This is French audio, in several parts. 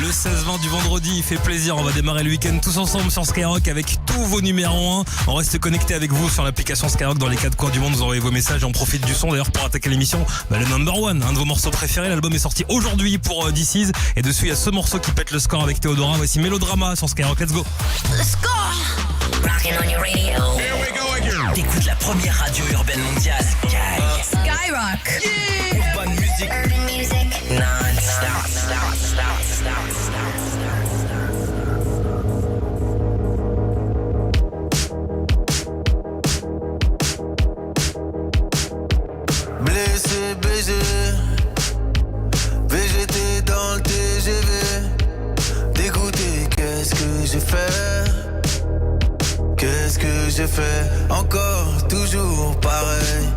Le 16-20 du vendredi, il fait plaisir. On va démarrer le week-end tous ensemble sur Skyrock avec tous vos numéros 1. On reste connecté avec vous sur l'application Skyrock dans les 4 coins du monde. Vous envoyez vos messages et on profite du son. D'ailleurs, pour attaquer l'émission, le number one, un de vos morceaux préférés. L'album est sorti aujourd'hui pour DC's. Et dessus, il y a ce morceau qui pète le score avec Théodora. Voici Mélodrama sur Skyrock. Let's go. Le score. Rockin' on your radio. Here we go again. T'écoutes la première radio urbaine mondiale. Skyrock. Yeah. Urban music. Urban music. Non-stop. Blessé, BG, VGT dans le TGV. Dégoûté, qu'est-ce que j'ai fait? Qu'est-ce que j'ai fait? Encore, toujours pareil.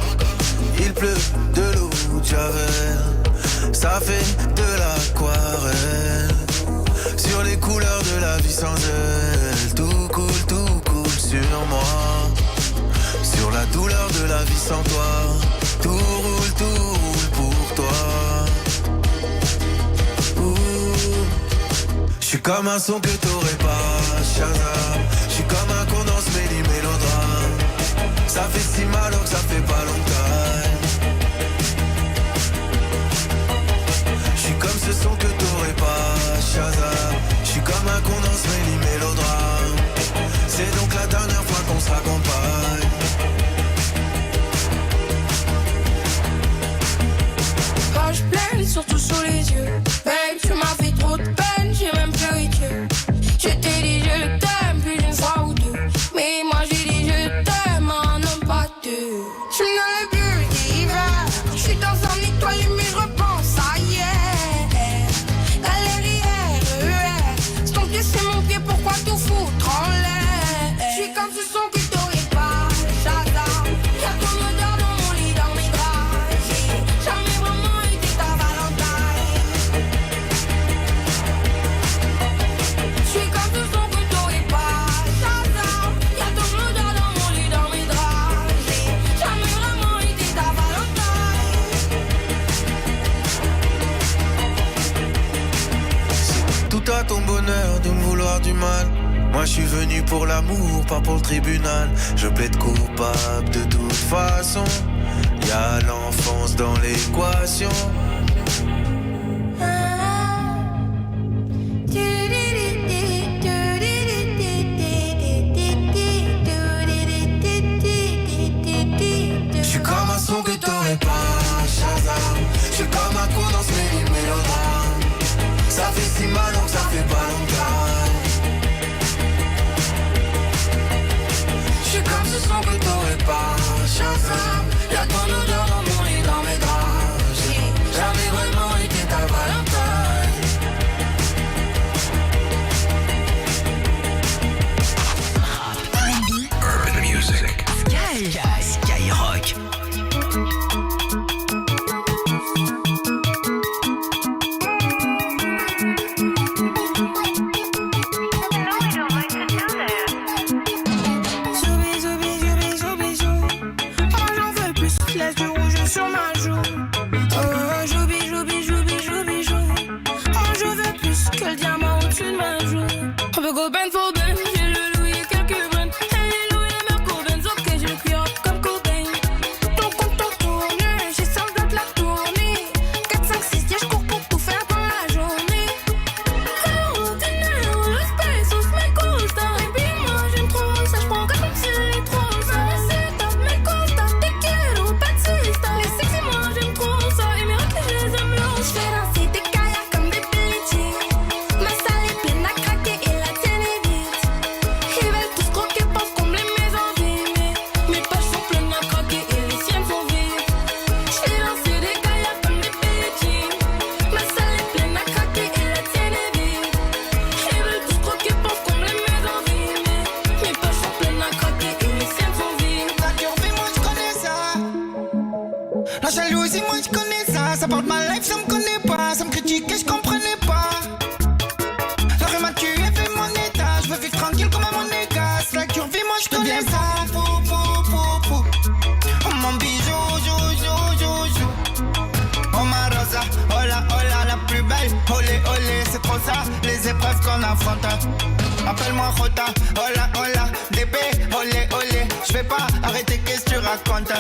Il pleut de l'eau de Javel. Ça fait de l'aquarelle. Sur les couleurs de la vie sans elle. Tout coule sur moi. Sur la douleur de la vie sans toi. Tout roule pour toi. J'suis comme un son que t'aurais pas, Shazam. J'suis comme un condensé mélodrame. Ça fait si mal alors que ça fait pas longtemps. J'suis comme ce son que t'aurais pas, Shazam. J'suis comme un condensé mélodrame. C'est donc la dernière fois qu'on se raccompagne. Je pleine, surtout sous les yeux. Babe, tu m'as fait trop de peine, j'ai même pleuré Dieu. Je t'ai dit je t'aime plus d'une fois ou deux. Mais moi j'ai dit je t'aime, un homme pas deux. Je me dans le bulle d'hiver. Je suis dans un étoile mais je repense à hier. Galérière, c'est ton pied, c'est mon pied, pourquoi tout foutre en l'air? Je suis comme ce son que t'aurais pas, Shazam. Y'a ton odeur dans mon lit, dans mes draps. J'ai jamais vraiment été ta Valentine. Je suis comme ce son que t'aurais pas, Shazam. Y'a ton odeur dans mon lit, dans mes draps. J'ai jamais vraiment été ta Valentine. C'est tout à ton bonheur de me vouloir du mal. Moi je suis venu pour l'amour, pas pour le tribunal. Je plaide coupable de toute façon. Y'a l'enfance dans l'équation. J'suis comme un son que t'aurais pas, Shazam. J'suis comme un coup dans ce mélodrame. Ça fait si mal donc ça fait pas longtemps. J'suis comme ce son que t'aurais pas, Shazam. Y'a ton odeur dans mon lit, dans mes draps. J'ai jamais vraiment été ta Valentine. Urban music. Skyrock. Laisse du rouge sur ma joue. Oh, joubi. Oh, je veux plus que le diamant au-dessus de ma joue. On veut go ben for ben. J'ai le louis et quelques bennes. Hey, Louis et Merco Benz. Ok, j'ai le cuir comme Cobain. Ton compte tourne. J'ai 100 dates la tournée. 4, 5, 6, yeah, je cours pour tout faire dans la journée. Oh, dinero, los pesos me gustan. Et puis moi j'aime trop ça. Je prends comme si les trop ça. C'est top, me costa. Te quiero, taxista. Les sexy, moi j'aime trop ça. Et mes raclés, je les aime longs. Je fais danser des kayaks comme des pelletiers. Ma salle est pleine à craquer et la tienne est vide. Ils veulent tous croquer, pensent combler mes envies. Mais mes poches sont pleines à craquer et les siennes sont vides. Je fais danser des kayaks comme des pelletiers. Ma salle est pleine à craquer et la tienne est vide. Ils veulent tous croquer, pensent combler mes envies. Mais mes poches sont pleines à craquer et les siennes sont vides. La curvée, moi je connais ça. La jalousie, moi je connais ça. Ça parle de ma life, ça me connaît pas. Ça me critique et je comprenais pas. La rue m'a tué, fait mon état. Je veux vivre tranquille comme un monégasque. La curvée, moi je connais ça. Oh mon bijou, jou. Oh ma rosa, hola, la plus belle. trop ça, les épreuves qu'on affronte. Appelle-moi Rota, hola hola, DB, olé olé. J'vais pas arrêter, qu'est-ce que tu racontes?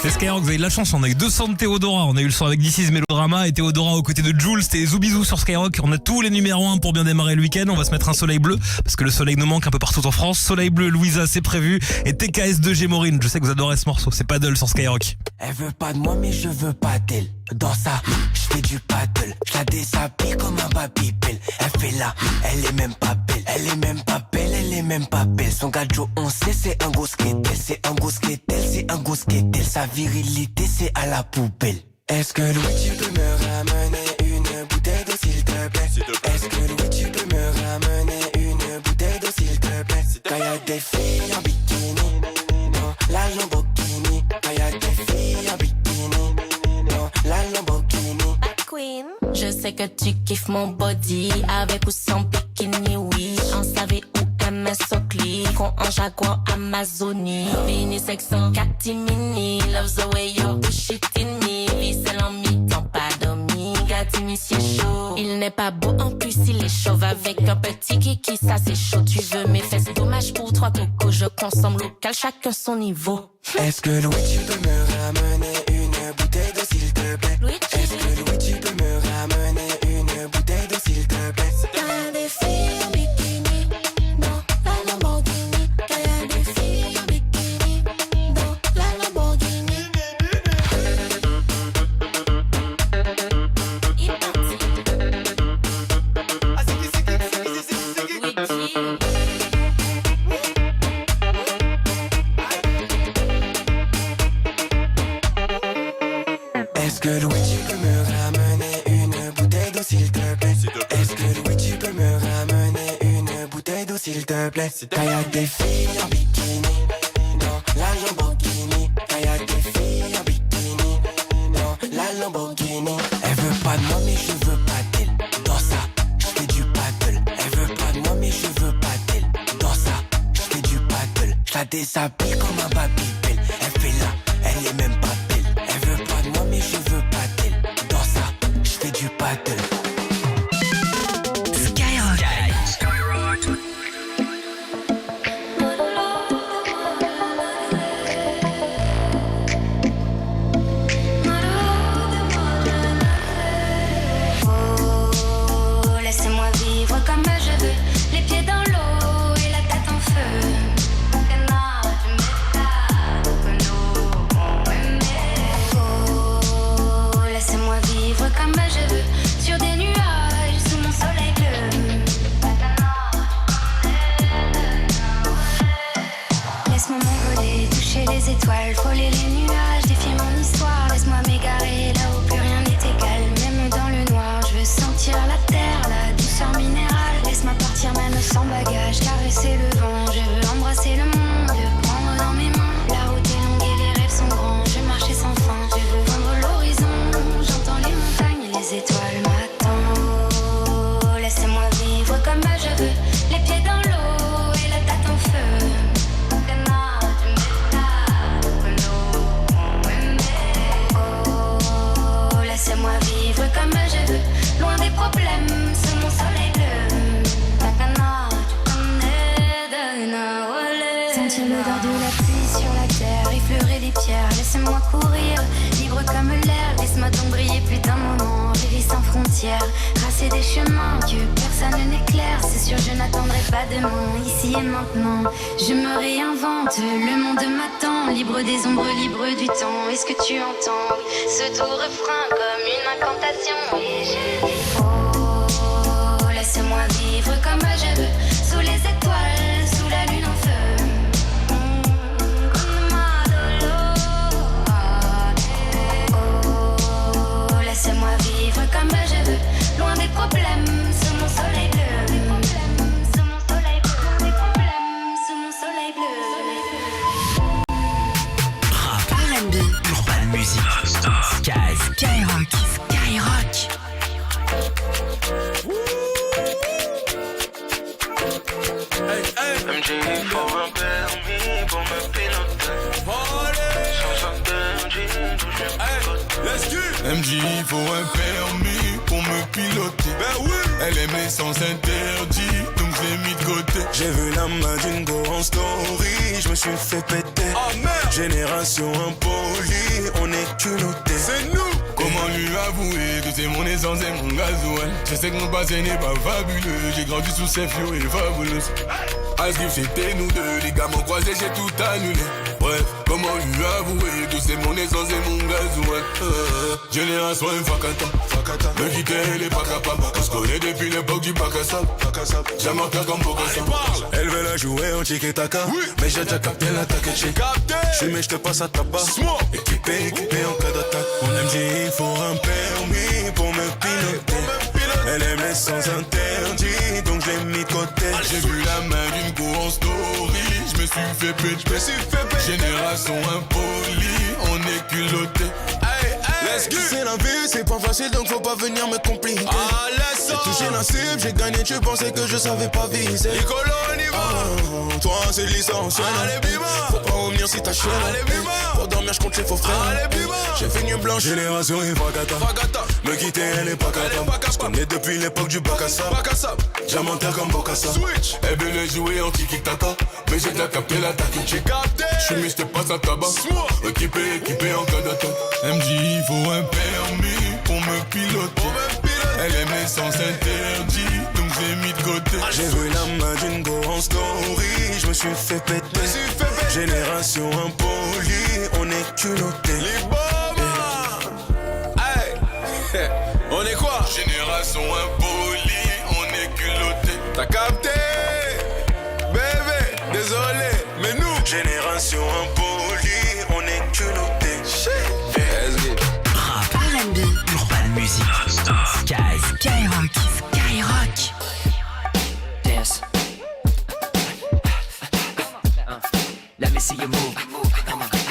Skyrock, vous avez de la chance, on a eu 200 de Théodora, on a eu le son avec This Is Melodrama et Théodora aux côtés de Jules, c'était Zoubizou sur Skyrock, on a tous les numéros 1 pour bien démarrer le week-end, on va se mettre un soleil bleu, parce que le soleil nous manque un peu partout en France, soleil bleu, Louisa c'est prévu, et TKS2G Maureen, je sais que vous adorez ce morceau, c'est Paddle sur Skyrock. Elle veut pas de moi mais je veux pas d'elle. Dans ça, je fais du paddle, je la déshabille comme un babybel. Elle fait là, elle est même pas belle, elle est même pas belle, elle est même pas belle. Son gadjo on sait c'est un gros skatel, c'est un gros skatel, c'est un gros skatel. Sa virilité c'est à la poubelle. Est-ce que Louis tu peux me ramener une bouteille d'eau s'il te plaît? Est-ce que Louis tu peux me ramener une bouteille d'eau s'il te plaît? Quand y'a des filles en bikini, non, la Lamborghini. Quand y'a des filles en bikini, non, la Lamborghini. Queen. Je sais que tu kiffes mon body, avec ou sans bikini, oui. En savait où MS Oakley, con en Jaguar Amazonie. Vini sexo, catimini, loves the way you push it in me. Vissel en mi-temps, pas d'omi, gatini c'est chaud. Il n'est pas beau, en plus il est chauve, avec un petit kiki, ça c'est chaud. Tu veux mes fesses, dommage pour 3 cocos, je consomme local, chacun son niveau. Est-ce que Louis tu peux me ramener une bouteille d'eau s'il te plaît? Est-ce que Louis tu peux me ramener une bouteille d'eau s'il te plaît? Y'a des filles en bikini, dans la Lamborghini. Y'a des filles en bikini, dans la Lamborghini. Est-ce que Louis tu peux me ramener une bouteille d'eau s'il te plaît? Est-ce que Louis tu peux me ramener une bouteille d'eau s'il te plaît? Quand y'a des filles en bikini, non, la Lamborghini. Quand y'a des filles en bikini, non, la Lamborghini. Elle veut pas de moi mais je veux pas d'elle. Dans ça, je fais du paddle. Elle veut pas de moi mais je veux pas d'elle. Dans ça, je fais du paddle. Je la déshabille comme un babybel. Elle fait là, elle est même pas belle. Elle veut pas de moi mais je veux pas d'elle. Dans ça, je fais du paddle. Skyrock. Oh, laissez-moi vivre comme je veux, les pieds dans l'eau et la tête en feu. Oh, laissez-moi vivre comme je veux, sur des nuages, sous mon soleil bleu. Laisse-moi m'envoler, toucher les étoiles, frôler les nuages, défier mon histoire. Laisse-moi m'égarer là où plus rien n'est égal, même dans le noir. Je veux sentir la terre, la douceur minérale. Laisse-moi partir même sans bagage, caresser le vent. Je veux embrasser le monde, le prendre dans mes mains. La route est longue et les rêves sont grands. Je veux marcher sans fin, je veux vendre l'horizon. J'entends les montagnes et les étoiles m'attendent. Oh, laissez-moi vivre comme je veux, les pieds dans l'eau et la tête en feu. Oh, laissez-moi vivre comme je veux, loin des problèmes, sous mon soleil bleu. Sentir l'odeur de la pluie sur la terre, effleurer les pierres, laissez-moi courir, libre comme l'air. Laisse-moi donc briller plus d'un moment, rêver sans frontières, tracer des chemins que personne n'éclaire. C'est sûr je n'attendrai pas demain, ici et maintenant. Je me réinvente, le monde m'attend, libre des ombres, libre du temps. Est-ce que tu entends ce doux refrain comme une incantation? Et je dis oh, laissez-moi vivre comme je veux, sous les étoiles, sous la lune en feu. musique. Skyrock. MJ, il faut un permis pour me piloter. Sans un MJ, MJ, il faut un permis pour me piloter. Ben oui. Elle est mes sens interdits, donc je l'ai mis de côté. J'ai vu la main d'une go en story, je me suis fait péter. Oh merde. Génération impolie, on est culotté. C'est nous. Comment lui avouer que c'est mon essence et mon gasoil? Je sais que mon passé n'est pas fabuleux. J'ai grandi sous ces flots et fabulous. Asgif c'était nous deux, les gars m'ont croisé, j'ai tout annulé. Bref, comment lui avouer que c'est mon essence et mon gasoil? Génération Fakata, me quitter elle est pas capable. On se connaît depuis l'époque du bac à sable. Jamais en comme Bokassa. Elle veut la jouer en tiki-taka, oui. Mais j'ai déjà capté l'attaque. J'suis mais j'te passe à tabac. Équipé en cas d'attaque. Mon MJ, il faut un permis pour me piloter. Elle aime les sens interdits, donc je l'ai mis de côté. J'ai vu la main d'une go en story, je me suis fait péter. Génération impolie, on est culotté. C'est la vie, c'est pas facile donc faut pas venir me compliquer. J'ai touché la cible, j'ai gagné, tu pensais que je savais pas viser. Toi c'est l'essentiel. Faut pas revenir si t'as chienne. Pour dormir je compte les faux frères. J'ai fait nuit blanche. Génération Fakata, me quitter elle est pas capable. Je connais depuis l'époque du bac à sable. Diamantaire comme Bokassa. Elle veut le jouer en tiki-taka, mais j'ai déjà capté l'attaque. J'suis mais j'te passe à tabac. Équipé en cas d'attaque. MJ, il faut un permis pour me piloter. Elle aime les sens interdits, donc j'ai mis de côté. J'ai vu la main d'une go en story, je me suis fait péter. Génération impolie, on est culotté. Les bombes. Hey. On est quoi? Génération impolie, on est culotté. T'as capté? Bébé, désolé, mais nous. Génération impolie, on est culotté. Rap, R&B, urban music. Skyrock. Dance. Let me see you move.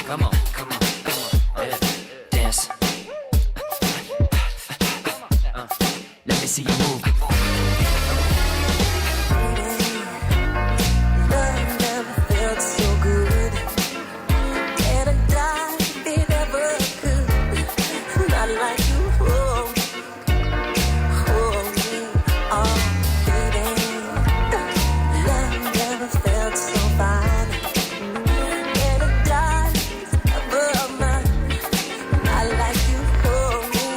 Come on. Yeah. Dance. Let me see you move. Love never felt so good. And I died if it ever could. Not like you hold me, oh baby. Love never felt so fine. And I died above mine. Not like you hold me.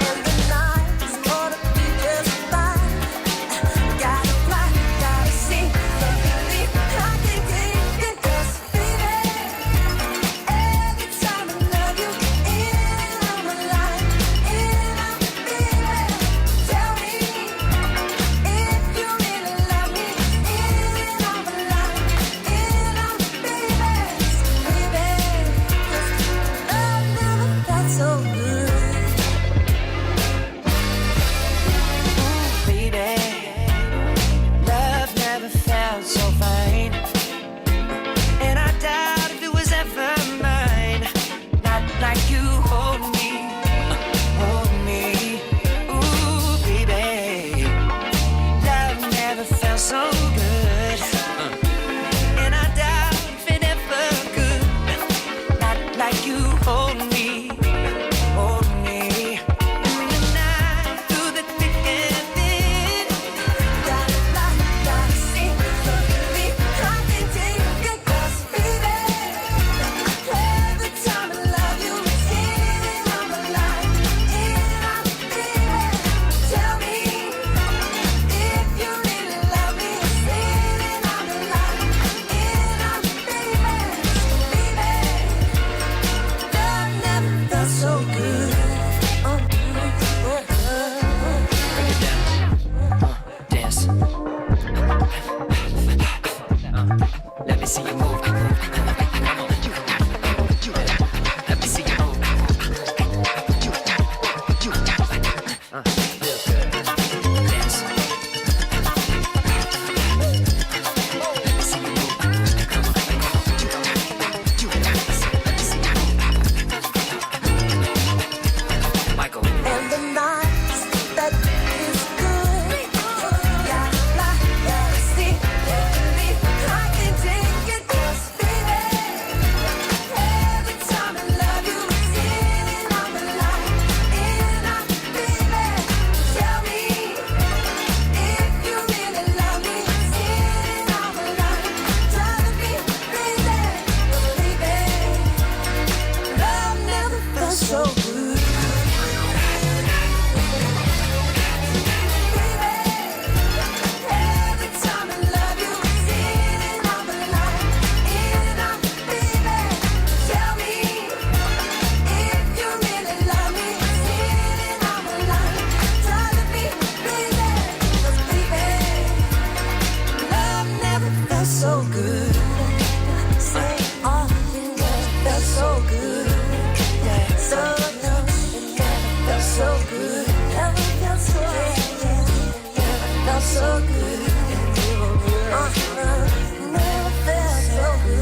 And the night's gonna be just fine. Gotta fly, gotta see, believe I can take it. 'Cause baby, every time I love you, in on my life, in on my baby. Tell me if you really love me, in on my life, in on my baby. Baby, 'cause love never felt so good. Baby, love never felt so fine. And I doubt if it was ever mine. Not like you hold me. Ooh, baby, love never felt so good. And I doubt if it ever could. Not like you hold me. In the night, through the thick and thin. Gotta fly, gotta see, believe I can take it. 'Cause baby, every time I love you, in on my life, in on my baby. Tell me if you really love me, in on my life, in on my baby. Baby, love never felt so good. Break it down. Dance. Let me see you move. Come on. Let me see you move. Dance. Let me see you move. Come on. Let so good. Say, oh, it never felt so good. Yeah, so good. It never felt so good. Never felt so good. Never felt so good. Never felt so good.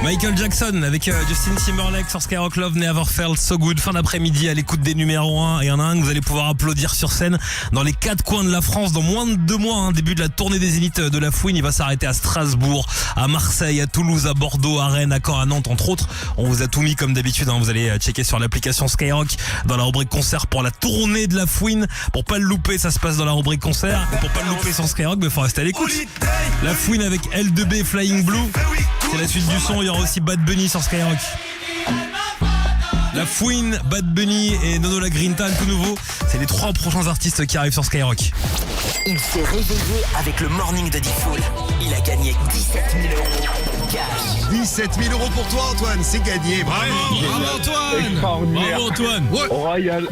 Michael Jackson avec Justin Timberlake sur Skyrock, Love Never Felt So Good. Fin d'après-midi à l'écoute des numéros 1. Et il y en a un que vous allez pouvoir applaudir sur scène dans les 4 coins de la France dans moins de 2 mois. Début de la tournée des Zéniths de la Fouine. Il va s'arrêter à Strasbourg, à Marseille, à Toulouse, à Bordeaux, à Rennes, à Caen, à Nantes, entre autres. On vous a tout mis comme d'habitude. Vous allez checker sur l'application Skyrock dans la rubrique concert pour la tournée de la Fouine. Pour pas le louper, ça se passe dans la rubrique concert. Et pour pas le louper sur Skyrock, il faut rester à l'écoute. La Fouine avec L2B Flying Blue. C'est la suite du son. Il y aura aussi Bad Bunny sur Skyrock. La Fouine, Bad Bunny et Nono La Grinta, tout nouveau. C'est les 3 prochains artistes qui arrivent sur Skyrock. Il s'est réveillé avec le morning de Diffoul. Il a gagné 17 000 euros cash. 17 000 euros pour toi, Antoine, c'est gagné. Bravo, bravo Antoine. Extraordinaire. Bravo Antoine. Ouais. Royal.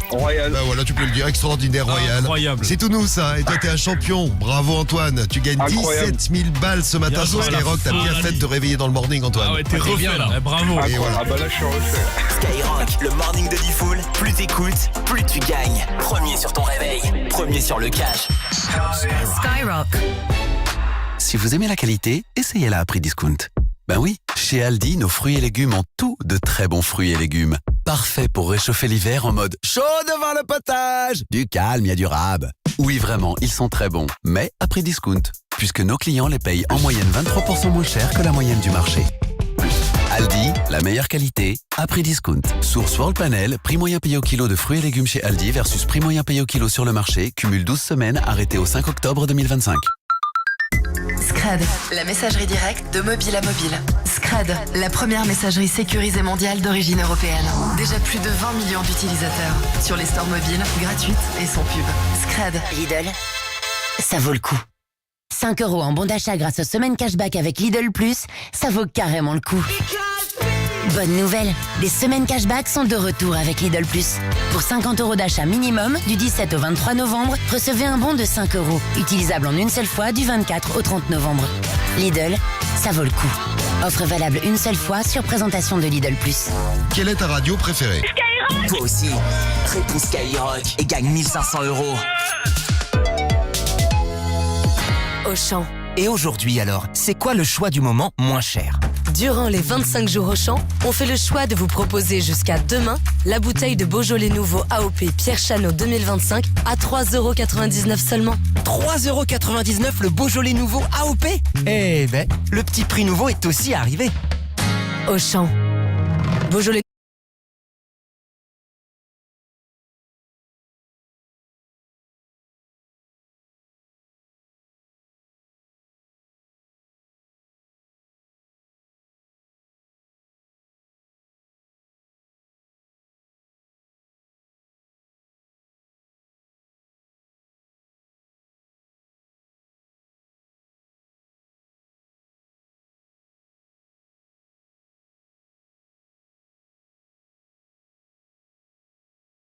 Bah voilà, tu peux le dire, extraordinaire, royal. Incroyable. C'est tout nous ça, et toi t'es un champion. Bravo Antoine, tu gagnes Incroyable. 17 000 balles ce matin Bien sur joué, Skyrock. T'as bien la fait de te réveiller dans le morning, Antoine. Ah ouais, t'es refait là. Bravo. Et voilà. Ah bah là je suis refait. Skyrock, le morning de Diffoul. Plus t'écoutes, plus tu gagnes. Premier sur ton réveil, premier sur le cash. Skyrock. Si vous aimez la qualité, essayez-la à prix discount. Ben oui, chez Aldi, nos fruits et légumes ont tous de très bons fruits et légumes. Parfait pour réchauffer l'hiver en mode chaud devant le potage. Du calme, il y a du rab. Oui, vraiment, ils sont très bons, mais à prix discount, puisque nos clients les payent en moyenne 23% moins cher que la moyenne du marché. Aldi, la meilleure qualité, à prix discount. Source World Panel, prix moyen payé au kilo de fruits et légumes chez Aldi versus prix moyen payé au kilo sur le marché, cumule 12 semaines, arrêté au 5 octobre 2025. Scred, la messagerie directe de mobile à mobile. Scred, la première messagerie sécurisée mondiale d'origine européenne. Déjà plus de 20 millions d'utilisateurs. Sur les stores mobiles, gratuites et sans pub. Scred. Lidl, ça vaut le coup. 5 € en bon d'achat grâce aux semaines cashback avec Lidl Plus, ça vaut carrément le coup. Bonne nouvelle, les semaines cashback sont de retour avec Lidl Plus. Pour 50 € d'achat minimum, du 17 au 23 novembre, recevez un bon de 5 €, utilisable en une seule fois du 24 au 30 novembre. Lidl, ça vaut le coup. Offre valable une seule fois sur présentation de Lidl Plus. Quelle est ta radio préférée? Toi aussi, réponds Skyrock et gagne 1500 euros. Auchan. Et aujourd'hui alors, c'est quoi le choix du moment moins cher? Durant les 25 jours Auchan, on fait le choix de vous proposer jusqu'à demain la bouteille de Beaujolais Nouveau AOP Pierre Chanot 2025 à 3,99 € seulement. 3,99 € le Beaujolais Nouveau AOP? Eh ben, le petit prix nouveau est aussi arrivé. Auchan. Beaujolais.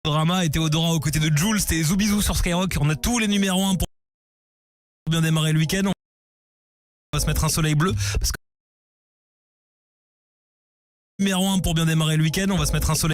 Drama et Théodora aux côtés de Jules, c'était Zoubizou sur Skyrock. On a tous les numéros 1 pour bien démarrer le week-end. On va se mettre un soleil bleu parce que numéro 1 pour bien démarrer le week-end, on va se mettre un soleil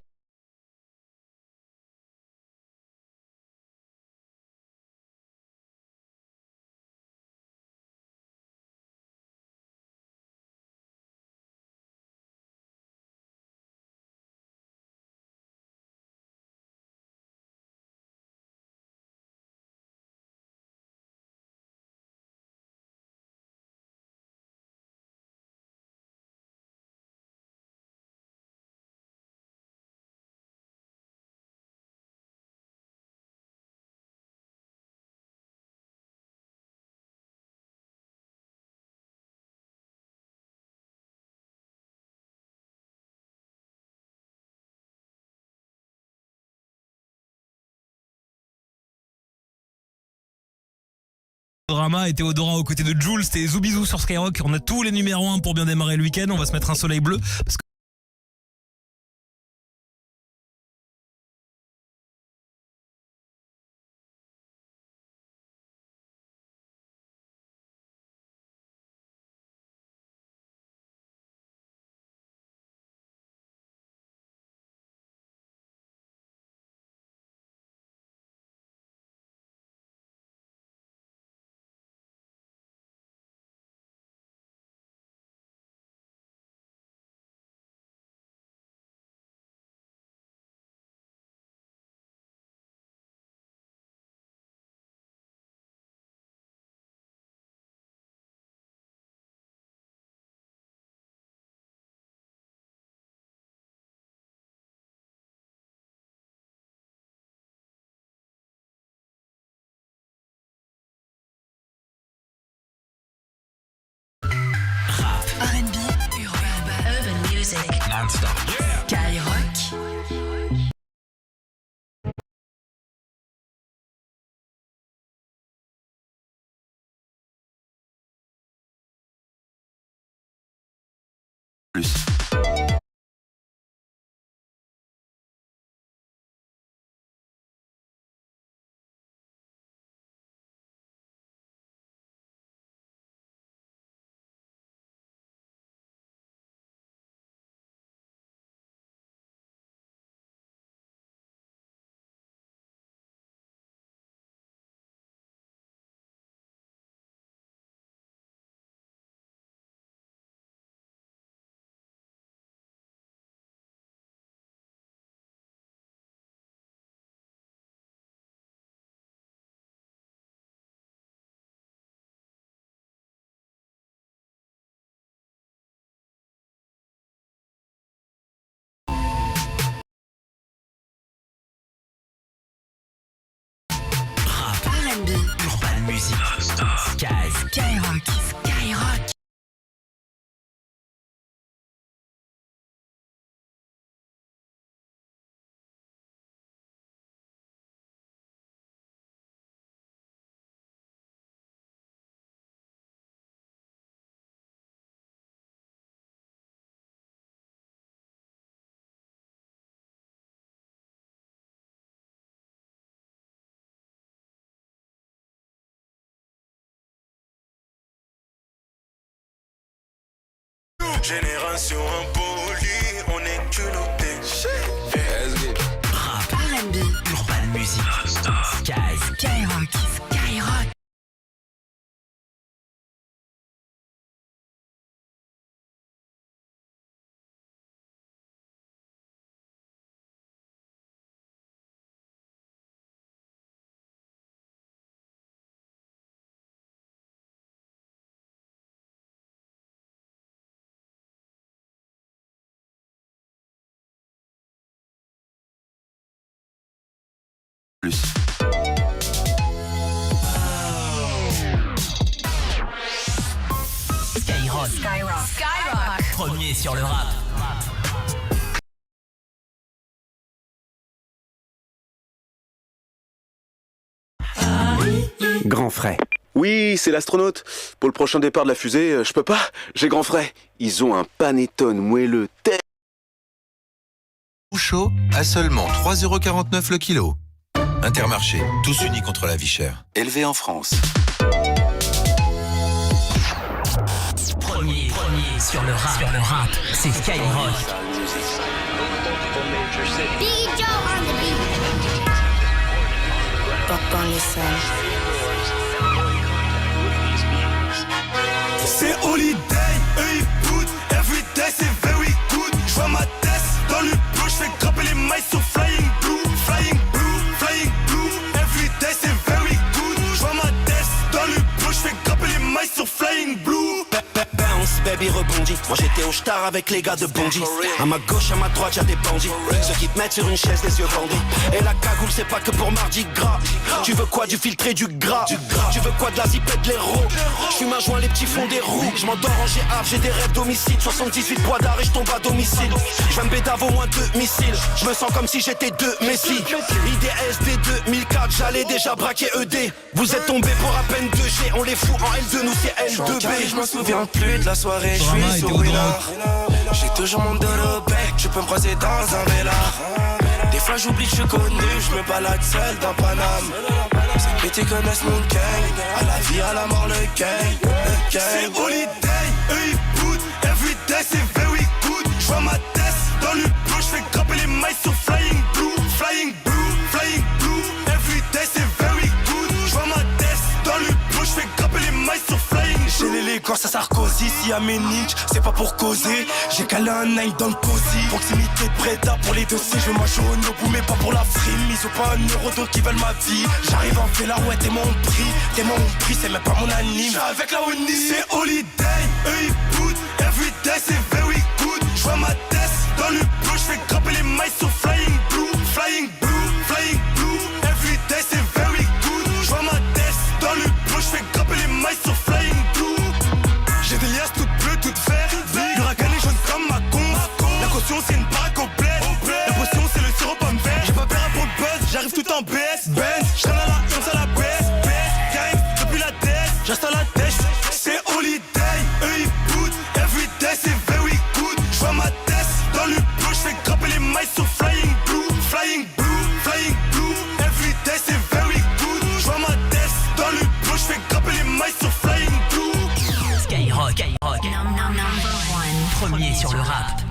Drama et Théodora aux côtés de Jules, c'était Zoubizou sur Skyrock. On a tous les numéros 1 pour bien démarrer le week-end. On va se mettre un soleil bleu parce que R&B, Urban Music, Skyrock. Génération impolie, on est culotté. Rap, R&B, Urban Music, Skyrock. Plus. Skyrock. Premier sur le rap. Grand frais. Oui, c'est l'astronaute. Pour le prochain départ de la fusée, je peux pas. J'ai grand frais. Ils ont un panettone moelleux Chaud à seulement 3,49€ le kilo. Intermarché, tous unis contre la vie chère. Élevé en France. Premier sur le rap, c'est Skyrock. C'est holiday, eux ils boutent. Everyday c'est very good. J'vois ma tête dans le bleu, j'fais grimper les mailles sur flying blue. Everyday c'est very good. J'vois ma tête dans le bleu, j'fais grimper les mailles sur flying blue. Bounce, baby rebondit. Moi j'étais au star avec les gars de Bondy. À ma gauche, à ma droite, y'a des bandits. Ceux qui te mettent sur une chaise, les yeux bandés. Et la cagoule, c'est pas que pour Mardi Gras. Tu veux quoi, du filtré, du gras. Tu veux quoi, de la zipette, de l'héros. J'fume un joint, les petits fonds des roues. J'm'endors en GA, j'ai des rêves d'homicide. 78 poids d'arrêt, j'tombe à domicile. J'vais me bédave au moins 2 missiles. J'me sens comme si j'étais 2 Messi. IDSD 2004, j'allais déjà braquer ED. Vous êtes tombés pour à peine 2G. On les fout en L2, nous c'est L2B. Je me souviens plus de la soirée, je suis sur Willard. J'ai toujours mon dos au bec, tu peux me croiser dans un vélard. Des fois j'oublie que je suis connu, je me balade seul dans Paname. Ces petits connaissent mon gang, à la vie, à la mort, le gang. C'est holiday, eux ils boutent. Everyday c'est very good. J'vois ma tête dans le bleu, j'fais grimper les mailles sur flying blue. Everyday c'est very good. J'vois ma tête dans le bleu, j'fais grimper les mailles sur flying blue. J'ai l'élégance à Sarkozy, si à mes niches, c'est pas pour causer. J'ai calé un nine dans le cosy. Proximité de Breda pour les dossiers, je mange au Nobu mais pas pour la frime. Ils ont pas un euro donc ils veulent ma vie. J'arrive en fait là, ouais t'es mon prix, c'est même pas mon anime. J'suis avec la Oni. C'est holiday, eux ils boutent. Everyday c'est very good. J'vois ma tête dans le bleu, j'fais grimper les mailles sur flying blue. Everyday c'est very good. J'vois ma tête dans le bleu, j'fais grimper les mailles sur flying blue. J'ai des liasses toutes bleues, toutes vertes. Le ragan est jaune comme ma con. La caution c'est une baraque au bled. La potion c'est le sirop pomme vert. J'ai pas peur pour le buzz, j'arrive tout en BS. J'traîne à la comme ça la baisse. Gang, depuis la tête, j'installe la tête. C'est holiday, eux ils boutent. Everyday c'est very good. J'vois ma tête dans le bleu, j'fais grimper les mailles sur flying blue. Everyday c'est very good. J'vois ma tête dans le bleu, j'fais grimper les mailles sur flying blue. Skyrock. Premier sur le rap.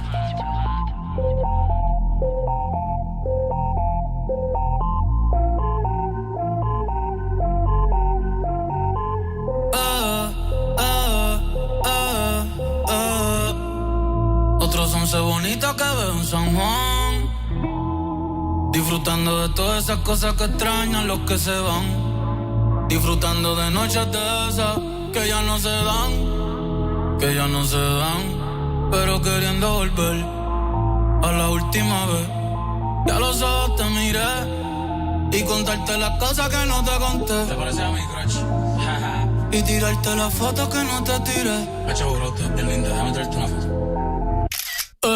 Otros 11 bonitas que veo en San Juan, disfrutando de todas esas cosas que extrañan los que se van, disfrutando de noches de esas que ya no se dan, pero queriendo volver a la última vez. Ya los ojos te miré y contarte las cosas que no te conté. ¿Te parece a mi crush? Y tirarte las fotos que no te tiré. Pecho brote, es linda, déjame traerte una foto.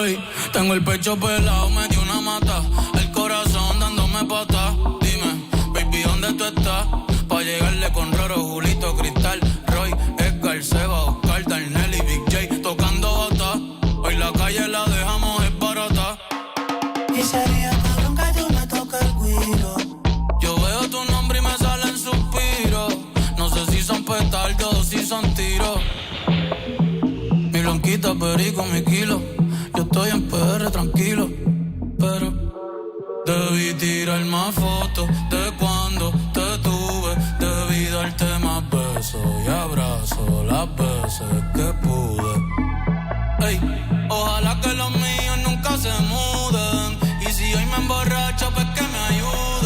Ey, tengo el pecho pelado, me dio una mata. El corazón dándome patas. Dime, baby, ¿dónde tú estás? Pa' llegarle con Roro, Julito, Cristal, Roy, Edgar, Seba, Oscar, Darnell y Big J tocando bata. Hoy la calle la dejamos es barata. Y sería cabrón que yo me toque el guiro. Yo veo tu nombre y me salen suspiros. No sé si son petardos o si son tiros. Mi blanquita, perico, mi kilo. Yo estoy en PR tranquilo, pero debí tirar más fotos de cuando te tuve. Debí darte más besos y abrazos las veces que pude. Ey, ojalá que los míos nunca se muden. Y si hoy me emborracho, pues que me ayuden.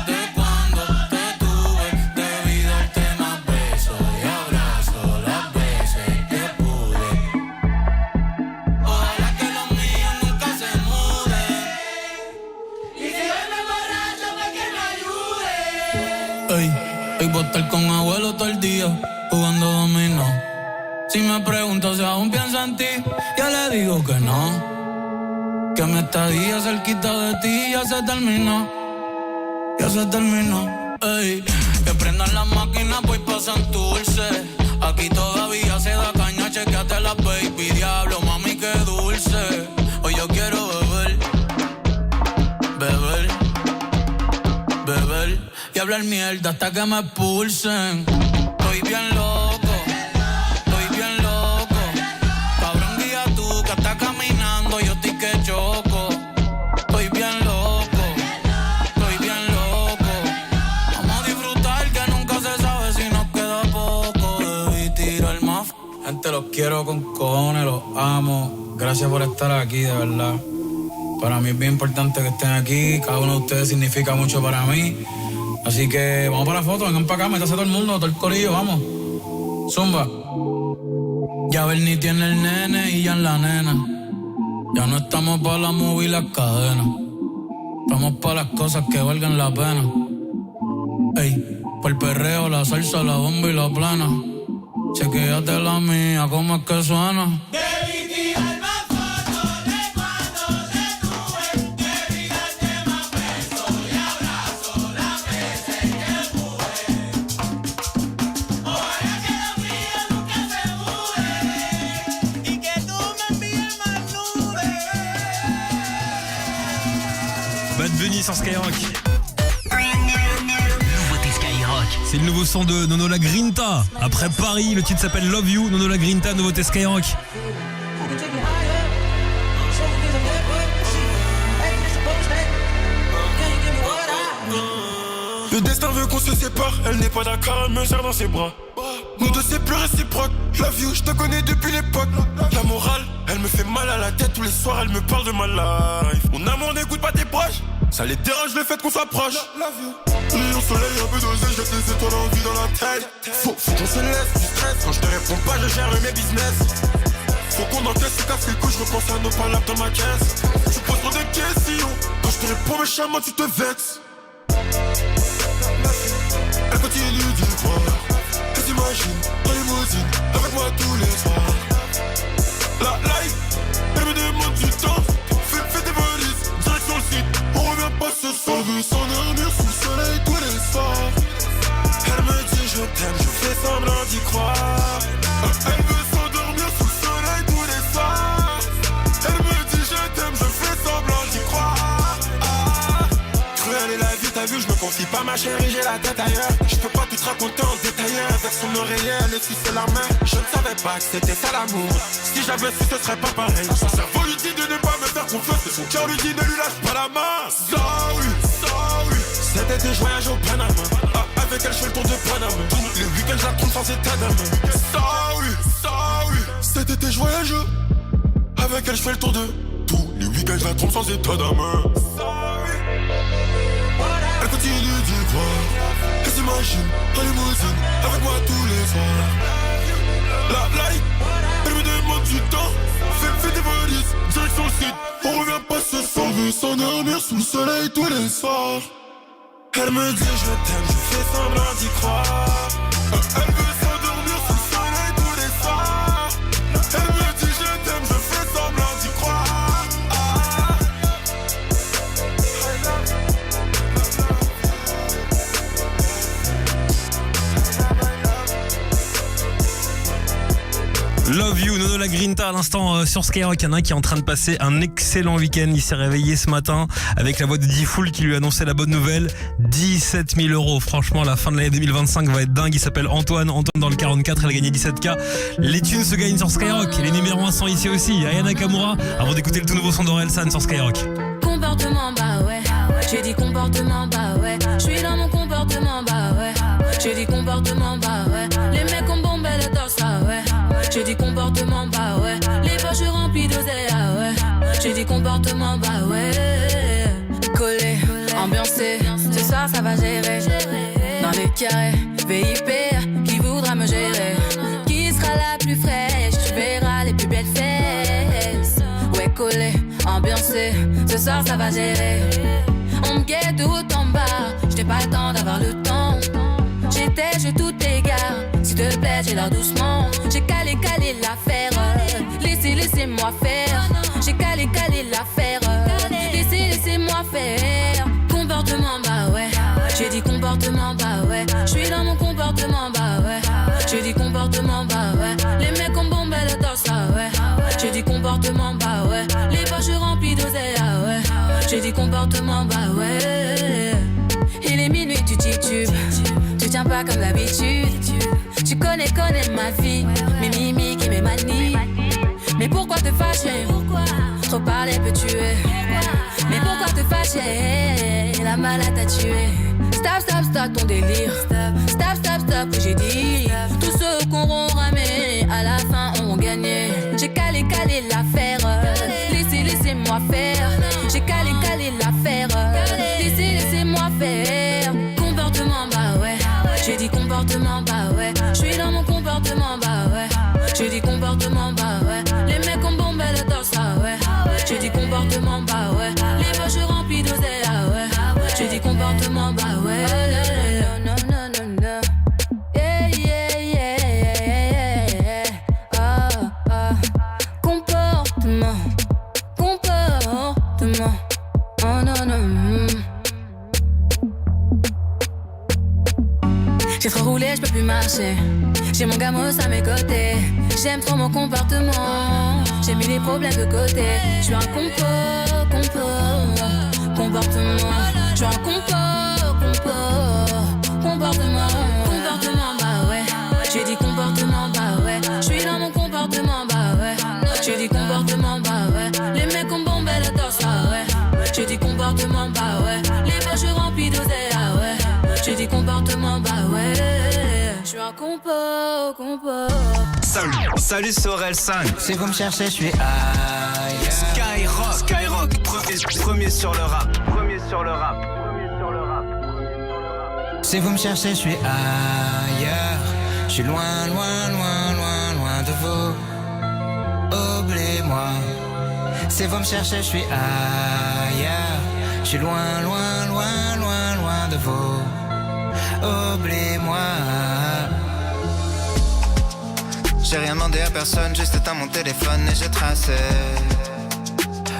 De cuando te tuve, debí darte más besos y abrazos las veces que pude. Ojalá que los míos nunca se muden. Y si hoy me emborracho, pues que me ayuden. Ey, hoy voy a estar con abuelo todo el día jugando dominó. Si me pregunto si aún pienso en ti, ya le digo que no. Que mi estadía cerquita de ti ya se terminó. Ya se terminó. Ey, que prendan las máquinas, pues pasan dulce. Aquí todavía se da caña, chequeate las baby. Diablo, mami, qué dulce. Hoy yo quiero beber, beber, beber y hablar mierda hasta que me expulsen. Estoy bien loco. Yo estoy que choco, estoy bien loco, estoy bien loco. Vamos a disfrutar que nunca se sabe si nos queda poco. Debí tirar más. Gente, los quiero con cojones, los amo. Gracias por estar aquí, de verdad. Para mí es bien importante que estén aquí. Cada uno de ustedes significa mucho para mí. Así que vamos para la foto, vengan para acá, métase todo el mundo, todo el corillo, vamos. Zumba. Ya Bernie tiene el nene y ya en la nena. Ya no estamos para la movie y las cadenas. Estamos para las cosas que valgan la pena. Ey, por el perreo, la salsa, la bomba y la plana. Chequéate la mía, cómo es que suena. Debí tirar más fotos de cuando te tuve. Debí darte más besos y abrazos las veces que pude. Ojalá que los míos nunca se muden. Y que tú me envíes más nubes. Bad Bunny sur Skyrock. Nouveauté Skyrock. C'est le nouveau son de Nono La Grinta. Après Paris, le titre s'appelle Love You. Nono La Grinta, nouveauté Skyrock. Le destin veut qu'on se sépare. Elle n'est pas d'accord, elle me serre dans ses bras. Nous deux c'est plus réciproque. Love you, je te connais depuis l'époque. La morale, elle me fait mal à la tête. Tous les soirs elle me parle de ma life. Mon amour n'écoute pas tes proches. Ça les dérange le fait qu'on soit proche. Rayon soleil un peu dosé, jette des étoiles en vie dans la tête. Faut qu'on se laisse du stress. Quand je te réponds pas, je gère mes business. Faut qu'on encaisse, se casse les couilles, je repense à nos palabres dans ma caisse. Tu poses trop de questions. Quand je te réponds méchamment, tu te vexes. Elle continue d'y croire. Elle s'imagine dans les limousine avec moi tous les soirs. La life, elle me demande du temps. Fais tes valises, direction le site. On revient pas ce soir. On veut s'endormir sous le soleil tous les soirs. Elle me dit je t'aime, je fais semblant d'y croire. Elle veut s'endormir sous le soleil tous les soirs. Elle me dit je t'aime, je fais semblant d'y croire. Cruelle est la vie, t'as vu, je me confie pas ma chérie, j'ai la tête ailleurs. Je peux pas tout te raconter en détail. Avec son oreiller, elle me suce la main. Je ne savais pas que c'était ça l'amour. Si j'avais su, ce serait pas pareil. Son cerveau lui dit de ne pas me faire confiance, et son cœur lui dit ne lui lâche pas la main. Sorry, sorry. Cet été, je voyage au Panama. Avec elle, je fais le tour de Panama. Les week-ends, je la trompe sans état d'âme. Sorry, sorry. Cet été, je voyage. Avec elle, je fais le tour de tous les week-ends, je la trompe sans état d'âme. Elle continue d'y croire. Elle s'imagine en limousine avec moi tous les soirs. La life, elle me demande du temps. Fais des valises, direction le site. On revient pas ce soir. On veut veut s'endormir sous le soleil tous les soirs. Elle me dit je t'aime, je fais semblant d'y croire. Elle veut s'endormir sous le soleil tous les soirs. Elle me dit je t'aime, je fais semblant d'y croire. Love You, Nono La Grinta à l'instant sur Skyrock. Il y en a un qui est en train de passer un excellent week-end. Il s'est réveillé ce matin avec la voix de D-Fool qui lui annonçait la bonne nouvelle. 17 000 €. Franchement, la fin de l'année 2025 va être dingue. Il s'appelle Antoine. Antoine dans le 44, elle a gagné 17K. Les thunes se gagnent sur Skyrock. Les numéros 1 sont ici aussi. Aya Nakamura, avant d'écouter le tout nouveau son d'Orelsan sur Skyrock. Comportement, bah ouais. J'ai dit comportement, bah ouais. Je suis dans mon comportement, bah ouais. J'ai dit comportement, bah ouais. Les mecs ont bombé le torse, ah ouais. J'ai dit comportement, bah ouais. Les poches remplies d'oseille, ah ouais. J'ai dit comportement, bah ouais. Collé, ambiancé, ce soir ça va gérer. Dans les carrés, VIP, qui voudra me gérer? Qui sera la plus fraîche? Tu verras les plus belles fesses. Ouais, collé, ambiancé, ce soir ça va gérer. On me guette tout en bas, j'n'ai pas le temps d'avoir le temps. J'étais, je tout égare, s'il te plaît, j'ai l'air doucement. J'ai calé l'affaire, laissez-moi faire. J'ai calé l'affaire, laissez-moi faire. Comportement, bah ouais. J'ai dit comportement, bah ouais. J'suis dans mon comportement, bah ouais. J'ai dit comportement, bah ouais. Les mecs ont bombé le torse, ah ouais. J'ai dit comportement, bah ouais. Les poches remplies d'oseille, ah ouais. J'ai dit comportement, bah ouais. Il est minuit, tu titubes. Tu tiens pas comme d'habitude. Tu connais ma vie, mes mimiques et mes manies. Mais pourquoi te fâcher? Trop parler peut tuer. Mais pourquoi te fâcher? La malade t'a tué. Stop ton délire. Stop, que j'ai dit. Tous ceux qu'on auront ramé, à la fin auront gagné. J'ai calé l'affaire. Laissez-moi faire. J'ai calé l'affaire. Laissez-moi faire. Comportement, bah ouais. J'ai dit comportement, bah ouais. J'suis dans mon comportement, bah ouais. J'ai dit comportement, bah ouais. Les mecs ont bombé le torse, ah ouais. J'ai dit comportement, bah ouais. Les poches remplies d'oseille, ah ouais. J'ai dit comportement, bah ouais. Non. Comportement. Oh non. J'ai trop roulé, je peux plus marcher. J'ai mon gamos à mes côtés. J'aime trop mon comportement. J'ai mis les problèmes de côté. Je suis un comportement. Je suis un comportement, bah ouais. J'ai dit comportement, bah ouais. Je suis dans mon comportement, bah ouais. J'ai dit comportement, bah ouais. Les mecs ont bombé le torse, ah ouais. J'ai dit comportement, bah ouais. Les poches remplies d'oseille, ah ouais. J'ai dit comportement, bah ouais. Je suis un compo. Salut, c'est Orelsan. Si vous me cherchez, je suis ailleurs. Skyrock, premier sur le rap. Si vous me cherchez, je suis ailleurs. Je suis loin de vous. Oubliez-moi. Si vous me cherchez, je suis ailleurs. Je suis loin de vous. Oubliez-moi. J'ai rien demandé à personne, juste éteint mon téléphone et j'ai tracé.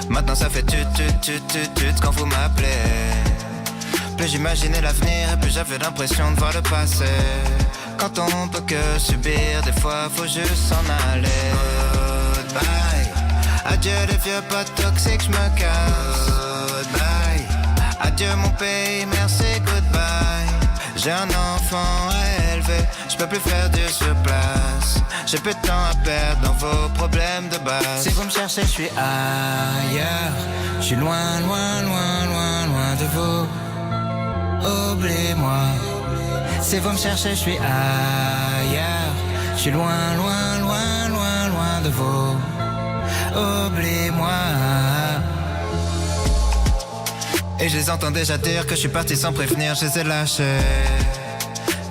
Maintenant ça fait tut quand vous m'appelez. Plus j'imaginais l'avenir et plus j'avais l'impression de voir le passé. Quand on peut que subir, des fois faut juste s'en aller. Goodbye. Adieu les vieux potes toxiques, j'me casse. Goodbye. Adieu mon pays, merci, goodbye. J'ai un enfant à élever, j'peux plus faire du surplace. J'ai peu de temps à perdre dans vos problèmes de base. Si vous me cherchez, je suis ailleurs. Je suis loin de vous. Oubliez-moi. Si vous me cherchez, je suis ailleurs. Je suis loin de vous. Oubliez-moi. Et je les entends déjà dire que je suis parti sans prévenir, je les ai lâchés.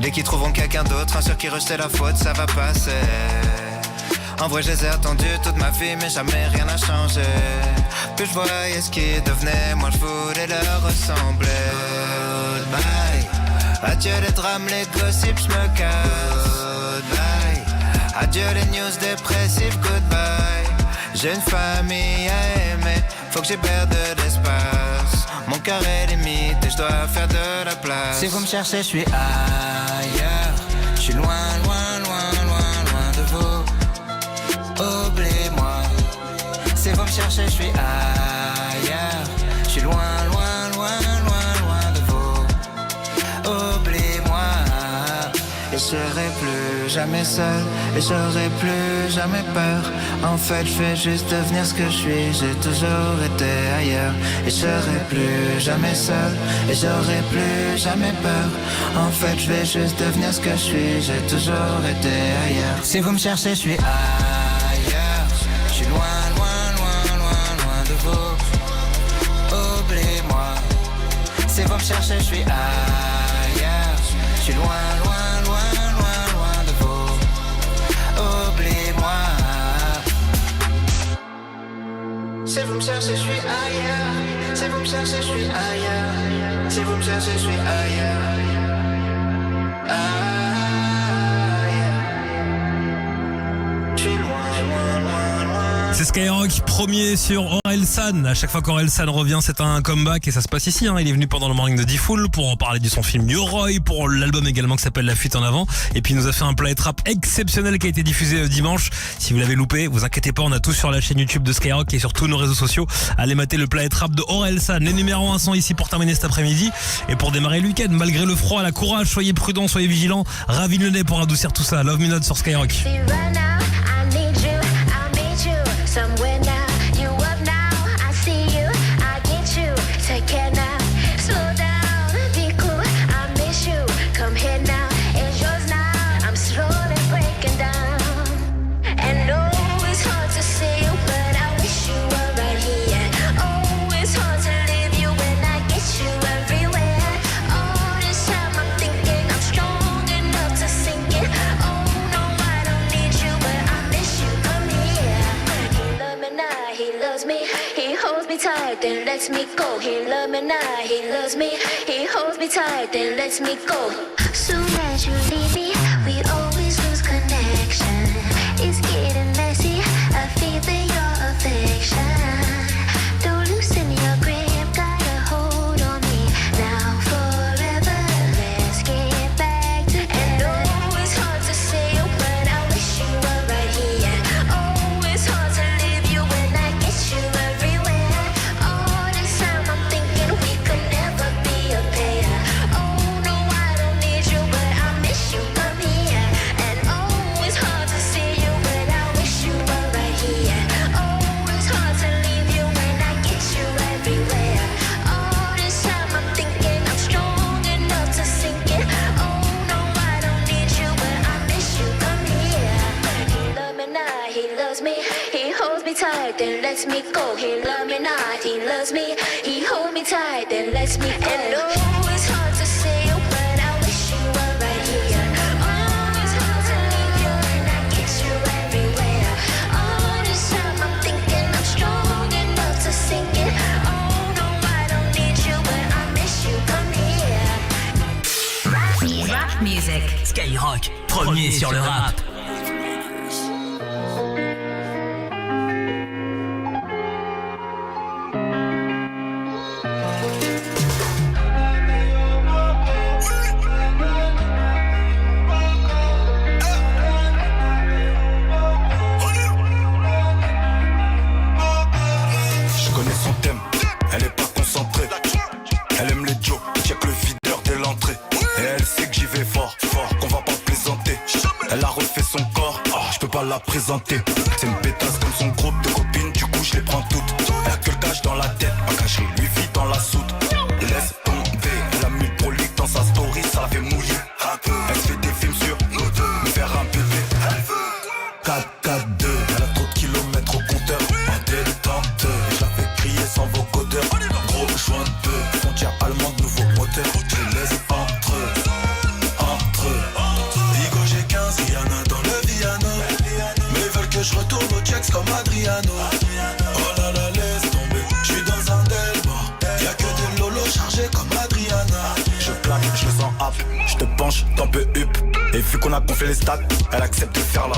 Dès qu'ils trouveront quelqu'un d'autre, un sur qui rejeter la faute, ça va passer. En vrai, je les ai attendus toute ma vie, mais jamais rien n'a changé. Plus je voyais ce qui devenait, moi je voulais leur ressembler. Goodbye. Adieu les drames, les gossips, je me casse. Goodbye. Adieu les news dépressives, goodbye. J'ai une famille à aimer, faut que j'ai perde de l'espace. Mon cœur est limite et je dois faire de la place. Si vous me cherchez, je suis ailleurs. Je suis loin, loin, loin, loin, loin de vous. Oubliez-moi. Si vous me cherchez, je suis ailleurs. Je suis loin, loin, loin, loin, loin de vous. Oubliez-moi. Et je serai plus jamais seul. Et j'aurai plus jamais peur. En fait, je vais juste devenir ce que je suis. J'ai toujours été ailleurs. Et je serai plus jamais seul. Et j'aurai plus jamais peur. En fait, je vais juste devenir ce que je suis. J'ai toujours été ailleurs. Si vous me cherchez, je suis ailleurs. Je suis loin, loin, loin, loin, loin de vous. Oubliez-moi. Si vous me cherchez, je suis ailleurs. Je suis loin, loin, loin, loin, loin de vous. Oubliez-moi. Si vous me cherchez, je suis ailleurs. Si vous me cherchez, je suis ailleurs. Si vous me cherchez, je suis ailleurs. Je suis loin, loin, loin, loin. C'est Skyrock, premier sur Orelsan. À chaque fois qu'Orelsan revient, c'est un comeback et ça se passe ici. Il est venu pendant le morning de D-Fool pour en parler de son film New Roy, pour l'album également qui s'appelle La Fuite en Avant. Et puis il nous a fait un Planet Rap exceptionnel qui a été diffusé dimanche. Si vous l'avez loupé, vous inquiétez pas, on a tout sur la chaîne YouTube de Skyrock et sur tous nos réseaux sociaux. Allez mater le Planet Rap de Orelsan. Les numéros 1 sont ici pour terminer cet après-midi et pour démarrer le week-end. Malgré le froid, la courage, soyez prudents, soyez vigilants. Ravine le nez pour adoucir tout ça. Love Me Not sur Skyrock. Somewhere now, you up now, I see you, I get you, take care now, slow down, be cool, I miss you, come here now, it's yours now, I'm slowly breaking down, and no, it's hard to see you, but I wish you were right here, oh, it's hard to leave you when I get you everywhere, all this time I'm thinking I'm strong enough to sink it, oh no, I don't need you, but I miss you, come here. He loves me, he holds me tight, then lets me go. He loves me now, he loves me, he holds me tight, then lets me go. Soon as you leave me, we always lose connection. It's getting messy, I feel that your affection. Don't loosen your grip, got a hold on me now forever. Let's get back together. And oh, it's hard to say, but I wish you were right here. Oh, it's hard to leave you when I get you everywhere. All this time I'm thinking we could never be a pair. Oh no, I don't need you, but I miss you, come here. And oh, it's hard to see you, but I wish you were right here. Oh, it's hard to leave you when I get you everywhere. All this time I'm thinking I'm strong enough to sink it. Oh no, I don't need you, but I miss you, come here. He loves me now, he loves me, he holds me tight, then lets me go. He loves me not, he loves me, he holds me tight, then lets me go. And oh, it's hard to say, but I wish you were right here. Oh, it's hard to leave you when I get you everywhere. All this time I'm thinking I'm strong enough to sink it. Oh no, I don't need you, but I miss you, come here. Rap music. Skyrock, premier sur le rap. Je connais son thème, elle est pas concentrée. Elle aime les jokes, check le videur dès l'entrée. Et elle sait que j'y vais fort, fort, qu'on va pas plaisanter. Elle a refait son corps, je peux pas la présenter. C'est une pétasse comme son groupe de copines, du coup je les prends toutes. Elle a que le cash dans la tête, pas caché, lui vit dans la soute. Laisse tomber, elle a mis le prolique dans sa story, ça fait mouiller. Elle se fait des films sur nous deux, me faire un bébé. 4-4-2, elle a trop de kilomètres au compteur. En détente, je la fais crier sans vocodeur. Gros joint de peu, frontière allemande, nouveau moteur. Je laisse entre eux. Vigo j'ai 15, Rihanna dans le Viano. Mais ils veulent que je retourne au checks comme Adriano. Oh là là, laisse tomber, je suis dans un Delmore. Y'a que des lolos chargés comme Adriana. Je plaque, je le sens up, je te penche, t'en peux up. Et vu qu'on a gonflé les stats, elle accepte de faire là.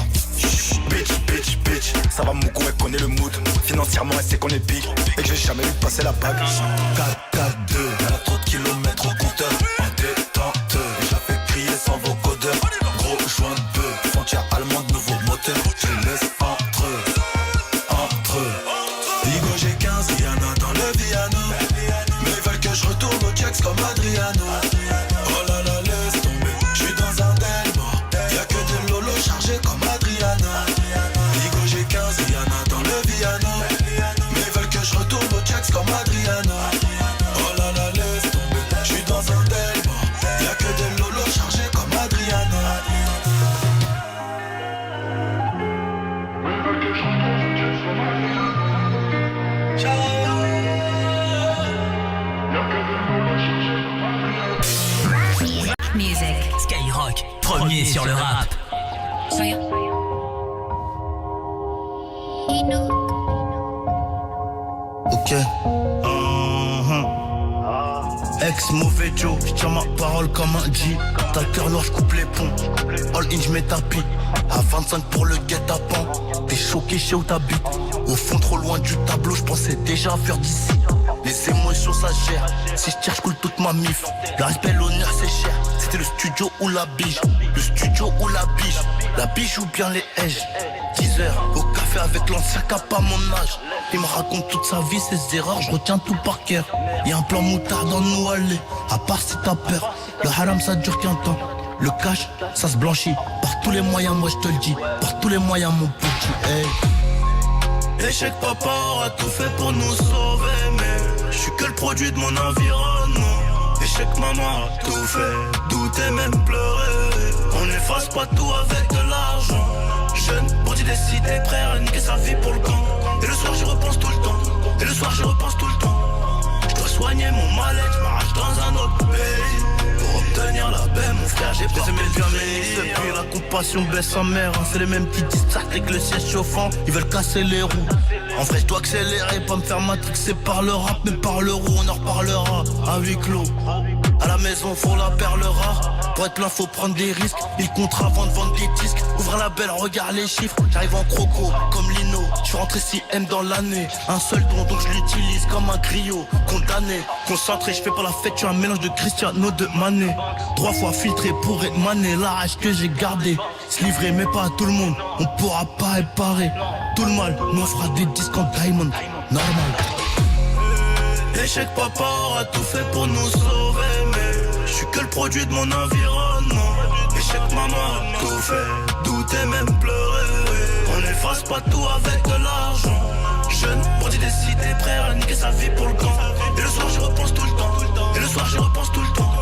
Bitch, bitch, bitch, ça va mon coup, elle connaît le mood. Financièrement, elle sait qu'on est big et que j'ai jamais vu passer la bague. 4-4-2, elle a trop de kilomètres au compteur. En détente, et je la fais crier sans vocodeur. Gros joint de bœuf, frontière allemande, nouveau moteur. Je les laisse entre eux. Digo j'ai 15, Rihanna dans le piano. Mais ils veulent que je retourne au checks comme Adriano. Oh là là, laisse tomber, je suis dans un Delmore. Y'a que des lolos chargés comme Adriana. Digo j'ai 15, Rihanna dans le piano. Mais ils veulent que je retourne au checks comme Adriana. Oh là là, laisse tomber, je suis dans un Delmore. Y'a que des lolos chargés comme Adriana. Music. Skyrock, premier sur le rap. Ok. Ex mauvais Joe, j'tiens ma parole comme un G. T'as le cœur noir, j'coupe les ponts. All in, j'mets tapis. À 25 pour le guet-apens. T'es choqué chez où t'habites. Au fond, trop loin du tableau, j'pensais déjà faire d'ici. Les émotions ça gère. Si j'tire, j'coule toute ma mif. Le respect, l'honneur, c'est cher. C'était le studio ou la bige. Le studio ou la bige. La bige ou bien les hedges. 10 heures au café avec l'ancien cap à mon âge. Il me raconte toute sa vie, ses erreurs, je retiens tout par cœur. Y'a un plan moutard dans nous aller, à part si t'as peur. Le haram ça dure qu'un temps, le cash ça se blanchit. Par tous les moyens, moi je te le dis, par tous les moyens mon petit. Hey. Échec papa aura tout fait pour nous sauver, mais je suis que le produit de mon environnement. Échec maman a tout fait, douter même pleurer. On n'efface pas tout avec de l'argent. Jeune, bandit décidé, prêt à niquer sa vie pour le camp. Et le soir j'y repense tout le temps. Et le soir j'y repense tout le temps. Je dois soigner mon mal-être, je m'arrache dans un autre pays. Pour obtenir la paix, mon frère, j'ai pas aimé bien mes depuis la compassion baisse sa mère. C'est les mêmes qui disent avec le siège chauffant. Ils veulent casser les roues. En vrai, je dois accélérer, pas me faire matrixer par le rap, mais par l'euro, on en reparlera à huis clos. À la maison, faut la perle rare. Pour être plein, faut prendre des risques. Il compte avant de vendre des disques. Ouvre la belle, regarde les chiffres. J'arrive en croco, comme Lino. Je suis rentré 6M dans l'année. Un seul don, donc je l'utilise comme un griot. Condamné, concentré, je fais pas la fête. Je suis un mélange de Cristiano de Mané. 3 fois filtré pour émaner la rage que j'ai gardée. Se livrer, mais pas à tout le monde. On pourra pas réparer tout le mal. Nous on fera des disques en diamond. Normal. Échec papa aura tout fait pour nous sauver, mais je suis que le produit de mon environnement. Échec maman a tout fait, douter même pleurer. On n'efface pas tout avec de l'argent. Jeune, bandit décidé, prêt à niquer sa vie pour le camp. Et le soir j'y repense tout le temps. Et le soir j'y repense tout le temps.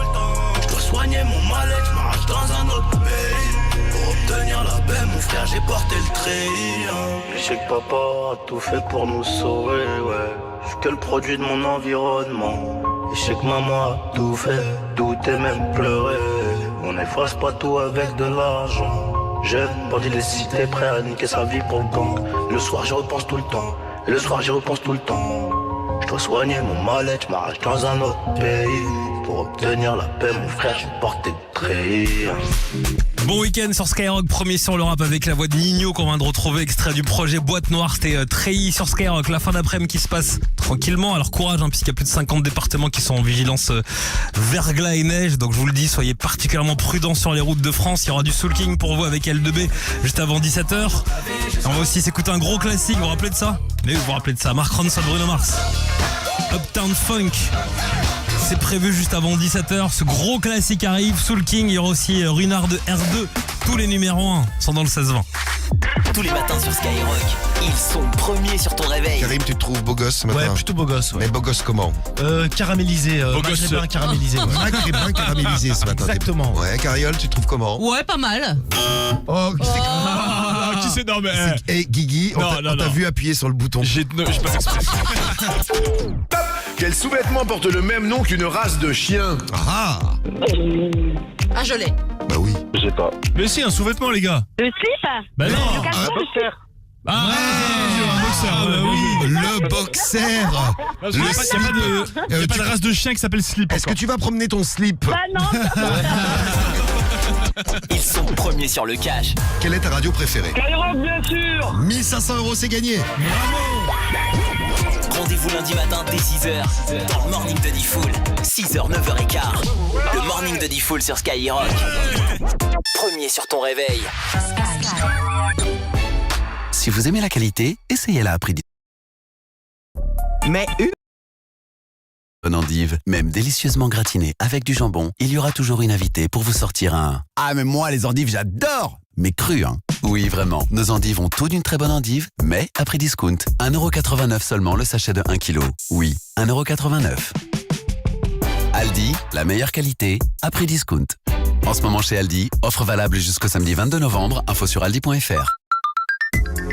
Je dois soigner mon mal-être, je m'arrache dans un autre pays. Pour obtenir la paix, mon frère, j'ai porté le treillis. Échec papa a tout fait pour nous sauver, ouais. Je suis que le produit de mon environnement. Échec maman a tout fait, douter même pleurer. On n'efface pas tout avec de l'argent. Jeune, bandit des cités, prêt à niquer sa vie pour le gang. Le soir j'y repense tout le temps. Et le soir j'y repense tout le temps. Je dois soigner mon mal-être, je m'arrache dans un autre pays. Pour obtenir la paix, mon frère, j'ai porté le treillis. Bon week-end sur Skyrock, premier sur le rap avec la voix de Nino qu'on vient de retrouver, extrait du projet Boîte Noire. C'était Treillis sur Skyrock, la fin d'après-midi qui se passe tranquillement. Alors courage, puisqu'il y a plus de 50 départements qui sont en vigilance verglas et neige. Donc je vous le dis, soyez particulièrement prudents sur les routes de France. Il y aura du Soul King pour vous avec L2B juste avant 17h. On va aussi s'écouter un gros classique, vous vous rappelez de ça? Mais vous vous rappelez de ça, Mark Ronson, Bruno Mars, Uptown Funk. C'est prévu juste avant 17h, ce gros classique arrive, Soul King, il y aura aussi Runard de R2, tous les numéros 1 sont dans le 16-20. Tous les matins sur Skyrock, ils sont premiers sur ton réveil. Karim, tu te trouves beau gosse ce matin? Ouais, plutôt beau gosse. Ouais. Mais beau gosse comment? Caramélisé. Maghrébin caramélisé. Maghrébin caramélisé ce matin. Exactement. Ouais, Cariole, tu te trouves comment? Ouais, pas mal. Oh, qui c'est Qui c'est? Non mais... Et Guigui, on t'a vu appuyer sur le bouton. J'ai pas exprès. Quel sous-vêtement porte le même nom qu'une race de chien? Ah, je l'ai. bah oui. Je sais pas. Mais si, un sous-vêtement les gars. Le slip? Bah non. Le caleçon? Ah, un boxer. Oui, le boxer. Il n'y a pas de race de chien qui s'appelle Slip. Est-ce que tu vas promener ton slip? Bah non. Ils sont premiers sur le cash. Quelle est ta radio préférée? Skyrock, bien sûr. 1500 €, c'est gagné. Rendez-vous lundi matin dès 6h dans le Morning de Diffoul. 6h, 9h15. Le Morning de Diffoul sur Skyrock. Premier sur ton réveil. Si vous aimez la qualité, essayez-la à prix Mais Bonne endive, même délicieusement gratinée avec du jambon, il y aura toujours une invitée pour vous sortir un « Ah mais moi les endives j'adore !» Mais cru, hein. Oui, vraiment, nos endives ont tout d'une très bonne endive, mais à prix discount. 1,89€ seulement le sachet de 1 kg. Oui, 1,89€. Aldi, la meilleure qualité, à prix discount. En ce moment chez Aldi, offre valable jusqu'au samedi 22 novembre, info sur aldi.fr.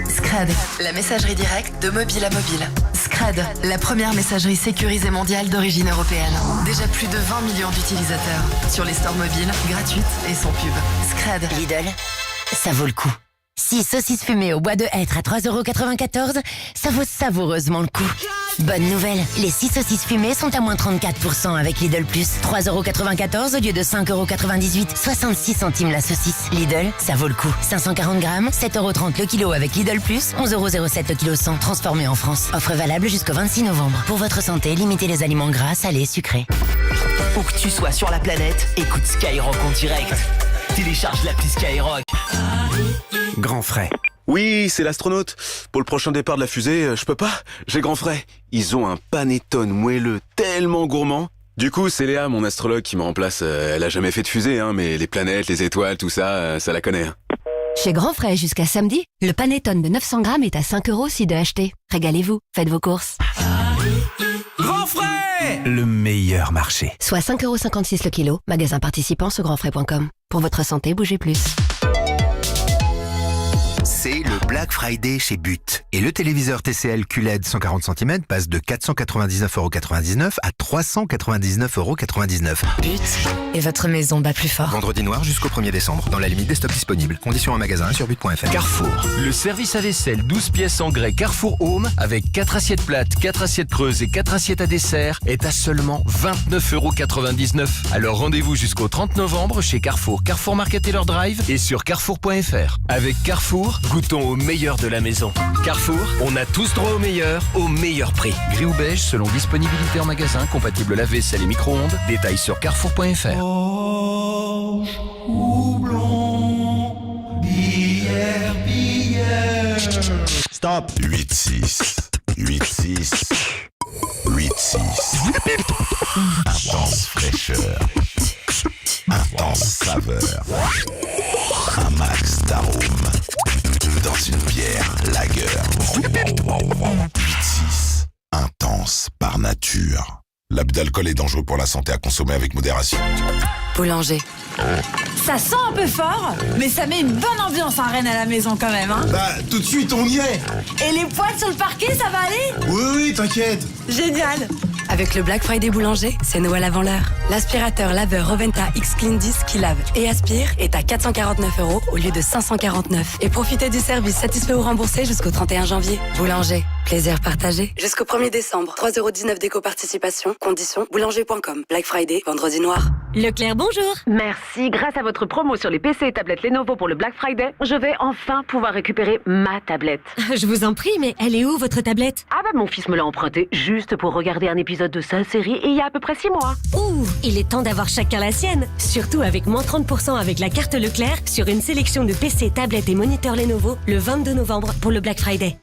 Scred, la messagerie directe de mobile à mobile. Scred, la première messagerie sécurisée mondiale d'origine européenne. Déjà plus de 20 millions d'utilisateurs. Sur les stores mobiles, gratuites et sans pub. Scred. Lidl, ça vaut le coup. 6 saucisses fumées au bois de hêtre à 3,94€, ça vaut savoureusement le coup. Bonne nouvelle, les 6 saucisses fumées sont à moins 34% avec Lidl+. 3,94€ au lieu de 5,98€, 66 centimes la saucisse. Lidl, ça vaut le coup. 540 grammes, 7,30€ le kilo avec Lidl+, 11,07€ le kilo 100, transformé en France. Offre valable jusqu'au 26 novembre. Pour votre santé, limitez les aliments gras, salés, sucrés. Où que tu sois sur la planète, écoute Skyrock en direct. Télécharge l'appli Skyrock. Grand frais. Oui, c'est l'astronaute. Pour le prochain départ de la fusée, je peux pas. J'ai grand frais. Ils ont un panettone moelleux tellement gourmand. Du coup, c'est Léa, mon astrologue, qui me remplace. Elle a jamais fait de fusée, hein, mais les planètes, les étoiles, tout ça, ça la connaît. Hein. Chez Grand Frais jusqu'à samedi, le panettone de 900 grammes est à 5€ si de acheter. Régalez-vous, faites vos courses. Grand Frais, le meilleur marché. Soit 5,56€ le kilo, magasin participant sur grandfrais.com. Pour votre santé, bougez plus. C'est le Black Friday chez But. Et le téléviseur TCL QLED 140 cm passe de 499,99€ à 399,99€. But et votre maison bat plus fort. Vendredi noir jusqu'au 1er décembre, dans la limite des stocks disponibles. Conditions en magasin sur but.fr. Carrefour, le service à vaisselle 12 pièces en grès Carrefour Home avec 4 assiettes plates, 4 assiettes creuses et 4 assiettes à dessert est à seulement 29,99€. Alors rendez-vous jusqu'au 30 novembre chez Carrefour, Carrefour Market Taylor Drive et sur carrefour.fr. Avec Carrefour, goûtons au meilleur de la maison. Carrefour, on a tous droit au meilleur prix. Gris ou beige selon disponibilité en magasin, compatible lave-vaisselle et micro-ondes. Détails sur carrefour.fr. Stop. 8-6. 8-6. 8-6. Intense fraîcheur. Intense saveur. Un max d'arôme. Dans une bière lager. 8-6. Intense par nature. L'abus d'alcool est dangereux pour la santé, à consommer avec modération. Boulanger. Ça sent un peu fort, mais ça met une bonne ambiance en Rennes à la maison quand même, hein. Bah, tout de suite, on y est. Et les poils sur le parquet, ça va aller? Oui, t'inquiète. Génial. Avec le Black Friday Boulanger, c'est Noël avant l'heure. L'aspirateur laveur Roventa X Clean 10 qui lave et aspire est à 449€ au lieu de 549. Et profitez du service satisfait ou remboursé jusqu'au 31 janvier. Boulanger, plaisir partagé. Jusqu'au 1er décembre, 3,19€ d'éco-participation. Conditions, boulanger.com. Black Friday, vendredi noir. Leclerc, bonjour. Merci, grâce à votre promo sur les PC et tablettes Lenovo pour le Black Friday, je vais enfin pouvoir récupérer ma tablette. Je vous en prie, mais elle est où votre tablette? Ah bah mon fils me l'a empruntée juste pour regarder un épisode de sa série il y a à peu près 6 mois. Ouh, il est temps d'avoir chacun la sienne. Surtout avec moins 30% avec la carte Leclerc sur une sélection de PC, tablettes et moniteurs Lenovo le 22 novembre pour le Black Friday.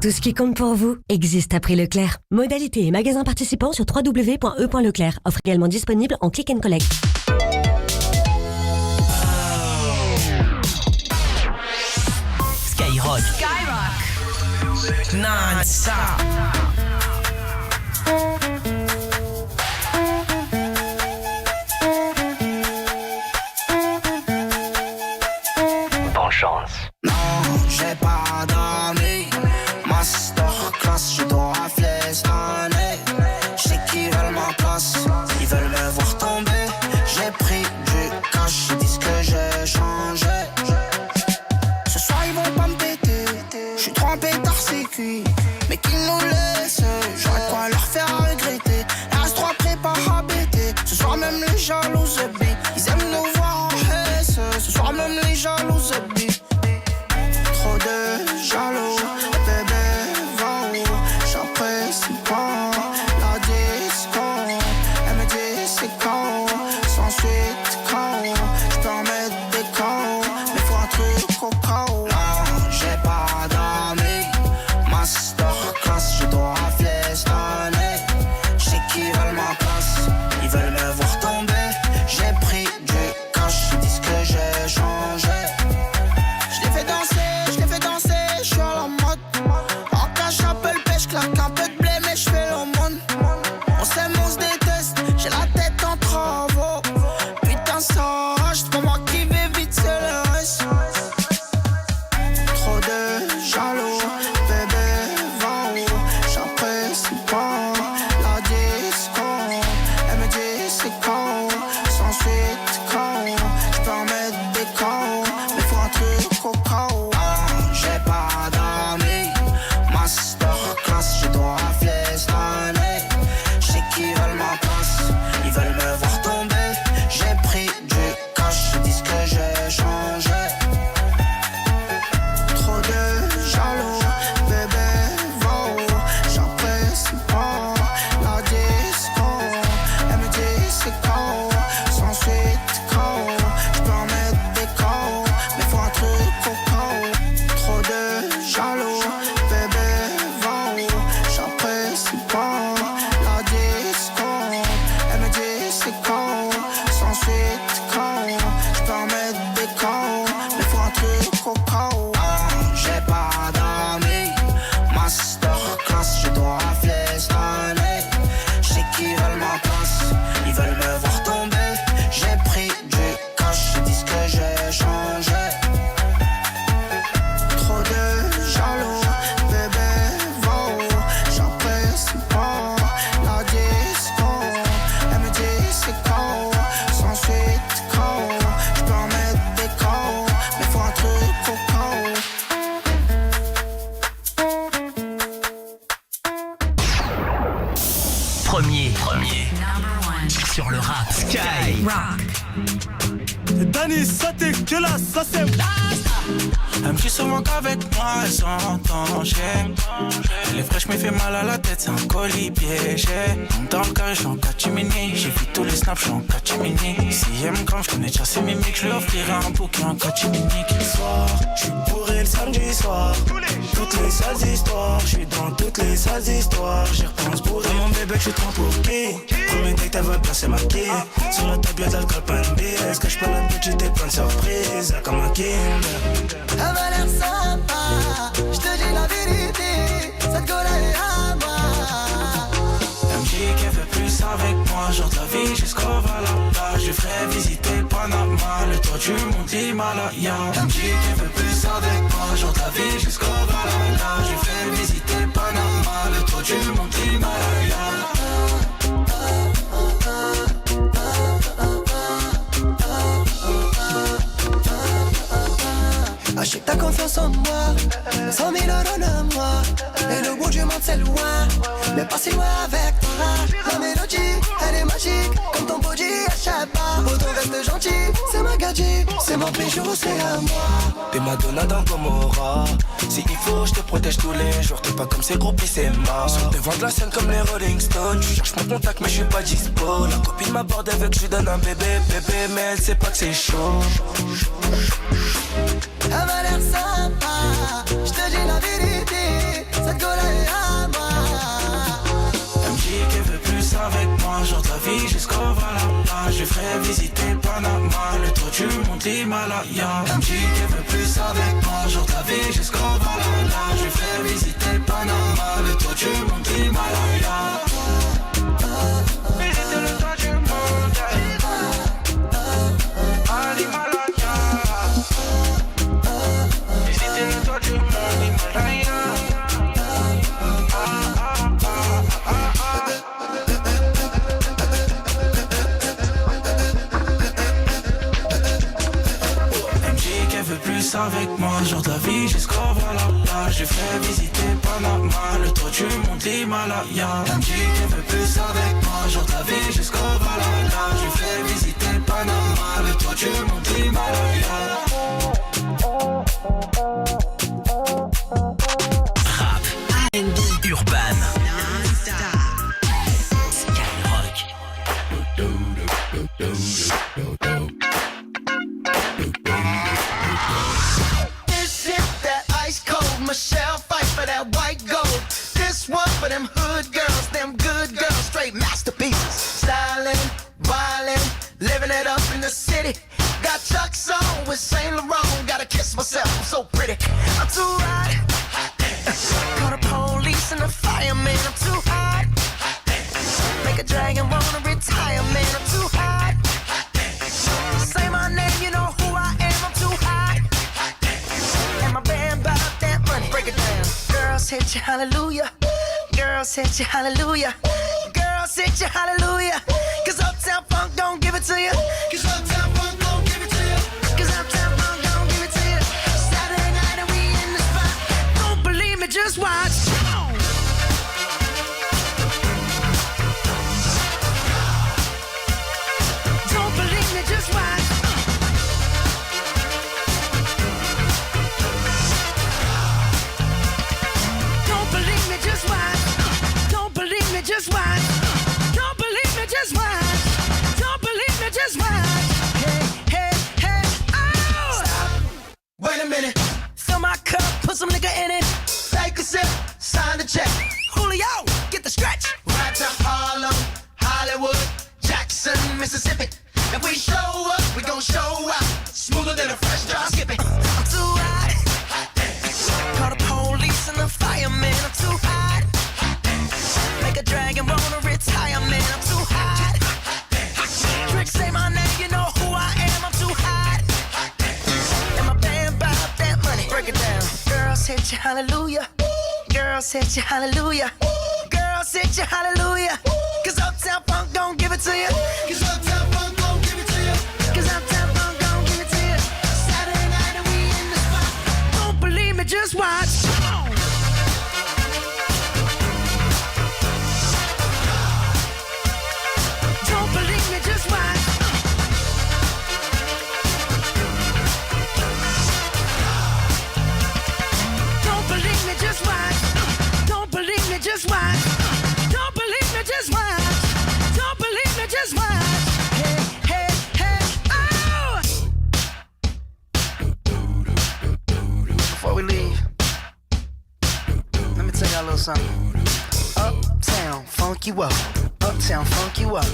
Tout ce qui compte pour vous existe à prix Leclerc. Modalité et magasins participants sur www.e.leclerc. Offre également disponible en click and collect. Skyrock. Non-stop. Bonne chance. Non, j'ai pas d'amis. Masterclass, je dois flestonner. Je sais qu'ils veulent ma place, ils veulent me voir tomber. J'ai pris du cash, ils disent que j'ai changé. Ce soir ils vont pas me péter. Je suis pétard c'est cuit. Mais qu'ils nous laissent, j'aurais quoi leur faire regretter. RS3 prépare à bêter. Ce soir même les jalouses billes. Ils aiment nous voir en hesse. Ce soir même les jalouses billes. Trop de jaloux, bébé va où? J'apprécie pas la disco. Elle me dit c'est quand, sans suite quand. J'peux en mettre des quand, mais faut un truc au cao. J'ai pas d'amis, masterclass, je dois fiestonner. J'sais qu'ils veulent ma place, ils veulent me voir tomber. J'ai pris du cash, ils disent que j'ai changé. J'les fais danser, j'suis à la mode. En cash, appelle pêche, claque un peu de blé, mais j'fais l'aumône. On s'aime, on se déteste, j'ai la tête en travaux. Putain, ça rage, c'est pas moi qui vais vite, c'est le reste. Trop de jaloux, bébé va où? J'apprécie pas la disco. Elle me dit c'est quand, sans suite quand. J'peux en mettre des quand, mais faut un truc au cao. J'ai pas d'amis, masterclass, je dois fiestonner. J'sais qu'ils veulent ma place, ils veulent me voir tomber. J'ai pris du cash, ils disent que j'ai changé. Trop de jaloux, bébé va où? J'apprécie pas la disco. Elle me dit c'est quand, sans suite quand. J'peux en mettre des quand, mais faut un truc au cao. Trop de jaloux, bébé va où? J'apprécie pas la disco. Elle me dit c'est quand, sans suite quand. J'peux en mettre des quand, mais faut un truc au cao. J'ai pas d'amis, masterclass, je dois fiestonner. J'sais qu'ils veulent ma place, ils veulent me voir tomber. J'ai pris du cash, ils disent que j'ai changé. Trop de jaloux, bébé va où? J'apprécie pas la disco. Elle me dit c'est quand, sans suite quand. J'peux en mettre des quand, mais faut un truc au cao. Premier sur le rap Sky. Dani, ça t'es que là, ça c'est elle me dit souvent qu'avec moi elle s'entend. Elle est fraîche mais fait mal à la tête, c'est un colis piégé. Dans le carré, j'suis en catimini. J'ai vu tous les snaps, j'suis en catimini. Si elle me crame, j'connais déjà ses mimiques. J'lui offrirai un bouquet en catimini. Soir, j'suis bourré le samedi soir. Toutes les sales histoires, j'suis dans toutes les sales histoires. J'y repense bourré. Dans mon bébé, j'suis trop pour qui? Premier date, elle va placer ma quille. Sur la table, y'a d'alcool, pas une BS. Cache pas la petite et plein de surprises. Comme un Kinder. Elle m'a l'air sympa, je te dis la vérité, cette gueule elle est à moi. Elle me dit qu'elle veut plus avec moi, jour de la vie jusqu'au Valhalla. Je ferai visiter Panama, le toit du mont Himalaya. Elle me dit qu'elle veut plus avec moi, jour de la vie jusqu'au Valhalla. Je ferai visiter Panama, le toit du mont Himalaya. Achète ta confiance en moi, 100 000 euros le mois. Et le bout du monde c'est loin, mais pas si loin avec toi. La mélodie, elle est magique, comme ton body à chaque pas. Autant reste gentil, c'est ma gadget, c'est mon bijou, c'est à moi. T'es Madonna dans Gomorrah. Si il faut, je te protège tous les jours. T'es pas comme ces groupies, c'est mort. Sur le devant de la scène comme les Rolling Stones. Tu cherches mon contact, mais je suis pas dispo. La copine m'aborde avec, je lui donne un bébé, mais elle sait pas que c'est chaud. Elle m'a l'air sympa, je te dis la vérité, cette gueule elle est à moi. Elle me dit qu'elle veut plus avec moi, jour de la vie jusqu'au Valhalla. Je ferai visiter Panama, le toit du mont Himalaya. Elle me dit qu'elle veut plus avec moi, jour de la vie jusqu'au Valhalla. Je ferai visiter Panama, le toit du mont Himalaya. Visiter le toit du monde à l'Himalaya. Visiter le toit du monde Himalaya. Elle me dit qu'elle veut plus avec moi, jour de la vie jusqu'au Valhalla. Je je fais visiter Panama, le toit du monde l'Himalaya. Elle me dit qu'elle veut plus avec moi, jour de la vie jusqu'au Valhalla. Je fais visiter Panama, le toit du monde l'Himalaya. Rap, R&B, urban, Skyrock. This hit that ice cold Michelle fight for that white gold. This one for them hood girls, them good girls, straight masterpieces. Styling, wildin', living it up in the city. Got Chuck's on with Saint Laurent. Gotta kiss myself, I'm so pretty. I'm too hot. Call the police and the fireman. I'm too hot. Make a dragon wanna retire, man. I'm too hot. Say my name, you know who I am. I'm too hot. And my band bought that money. Break it down. Girls hit you, hallelujah. Girls hit you, hallelujah. Girls hit you, hallelujah. Cause Uptown Funk don't give it to you. Cause Uptown Funk don't give it to you. Cause Uptown Funk don't give it to you. Saturday night and we in the spot. Don't believe me, just watch. Don't believe me, just watch. Don't believe me, just watch. Don't believe me, just watch. Don't believe me, just watch. Don't believe me, just watch. Hey, hey, hey, oh! Stop. Wait a minute. Fill my cup, put some nigga in it. Take a sip, sign the check. Julio, get the stretch. Right to Harlem, Hollywood, Jackson, Mississippi. If we show up, we gon' show out. Smoother than a fresh drop skipping. I'm too hot. Call the police and the fireman. I'm too hot. Make a dragon wanna retire, man. I'm too hot. Trick, say my name, you know who I am. I'm too hot. And my band bought that money. Break it down. Girls hit you, hallelujah. Girls hit you, hallelujah. Girls hit you, hallelujah. Cause Uptown Funk don't give it to you. Cause Uptown Funk don't give it to you. Cause Uptown Funk don't give it to you. Saturday night and we in the spot. Don't believe me, just watch. Don't believe me, just watch. Don't believe me, just watch. Don't believe me, just watch. Don't believe me, just watch. Don't believe me, just watch. Hey, hey, hey, oh! Before we leave, let me tell y'all a little something. Uptown, funk you up. Uptown, funk you up.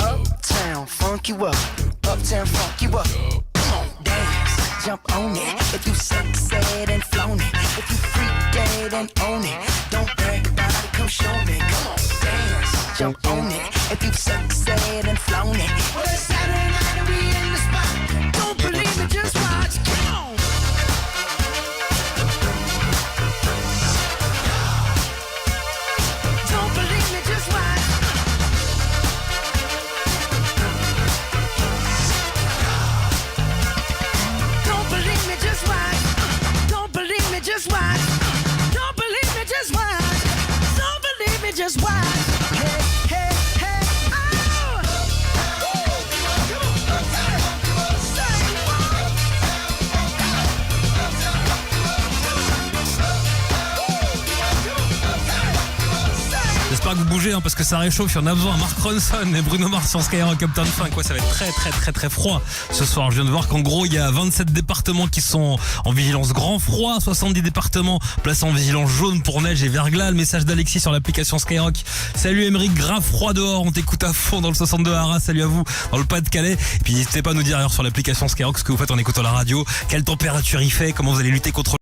Uptown, funk you up. Uptown, funk you up. Come on, dance, jump on it. If you sexed and flown it. If you freak dead and own it. Don't brag about it, come show me. Come on, dance, jump on it. If you sexed and flown it. Well, it's Saturday night and we in the spot. Don't believe me, just watch. Come on. Don't believe me, just watch. Don't believe me, just watch. Don't believe me, just watch. Don't believe me, just watch. Don't believe me, just watch. Hey, hey, hey, oh! J'espère que vous bougez parce que ça réchauffe, il y en a besoin. Mark Ronson et Bruno Mars sur Skyrock Uptown Funk. Ouais, ça va être très très très très froid ce soir. Je viens de voir qu'en gros il y a 27 départements qui sont en vigilance grand froid, 70 départements placés en vigilance jaune pour neige et verglas. Le message d'Alexis sur l'application Skyrock. Salut Émeric, grave froid dehors, on t'écoute à fond dans le 62 Arras. Salut à vous dans le Pas-de-Calais. Et puis n'hésitez pas à nous dire ailleurs sur l'application Skyrock ce que vous faites en écoutant la radio, quelle température il fait, comment vous allez lutter contre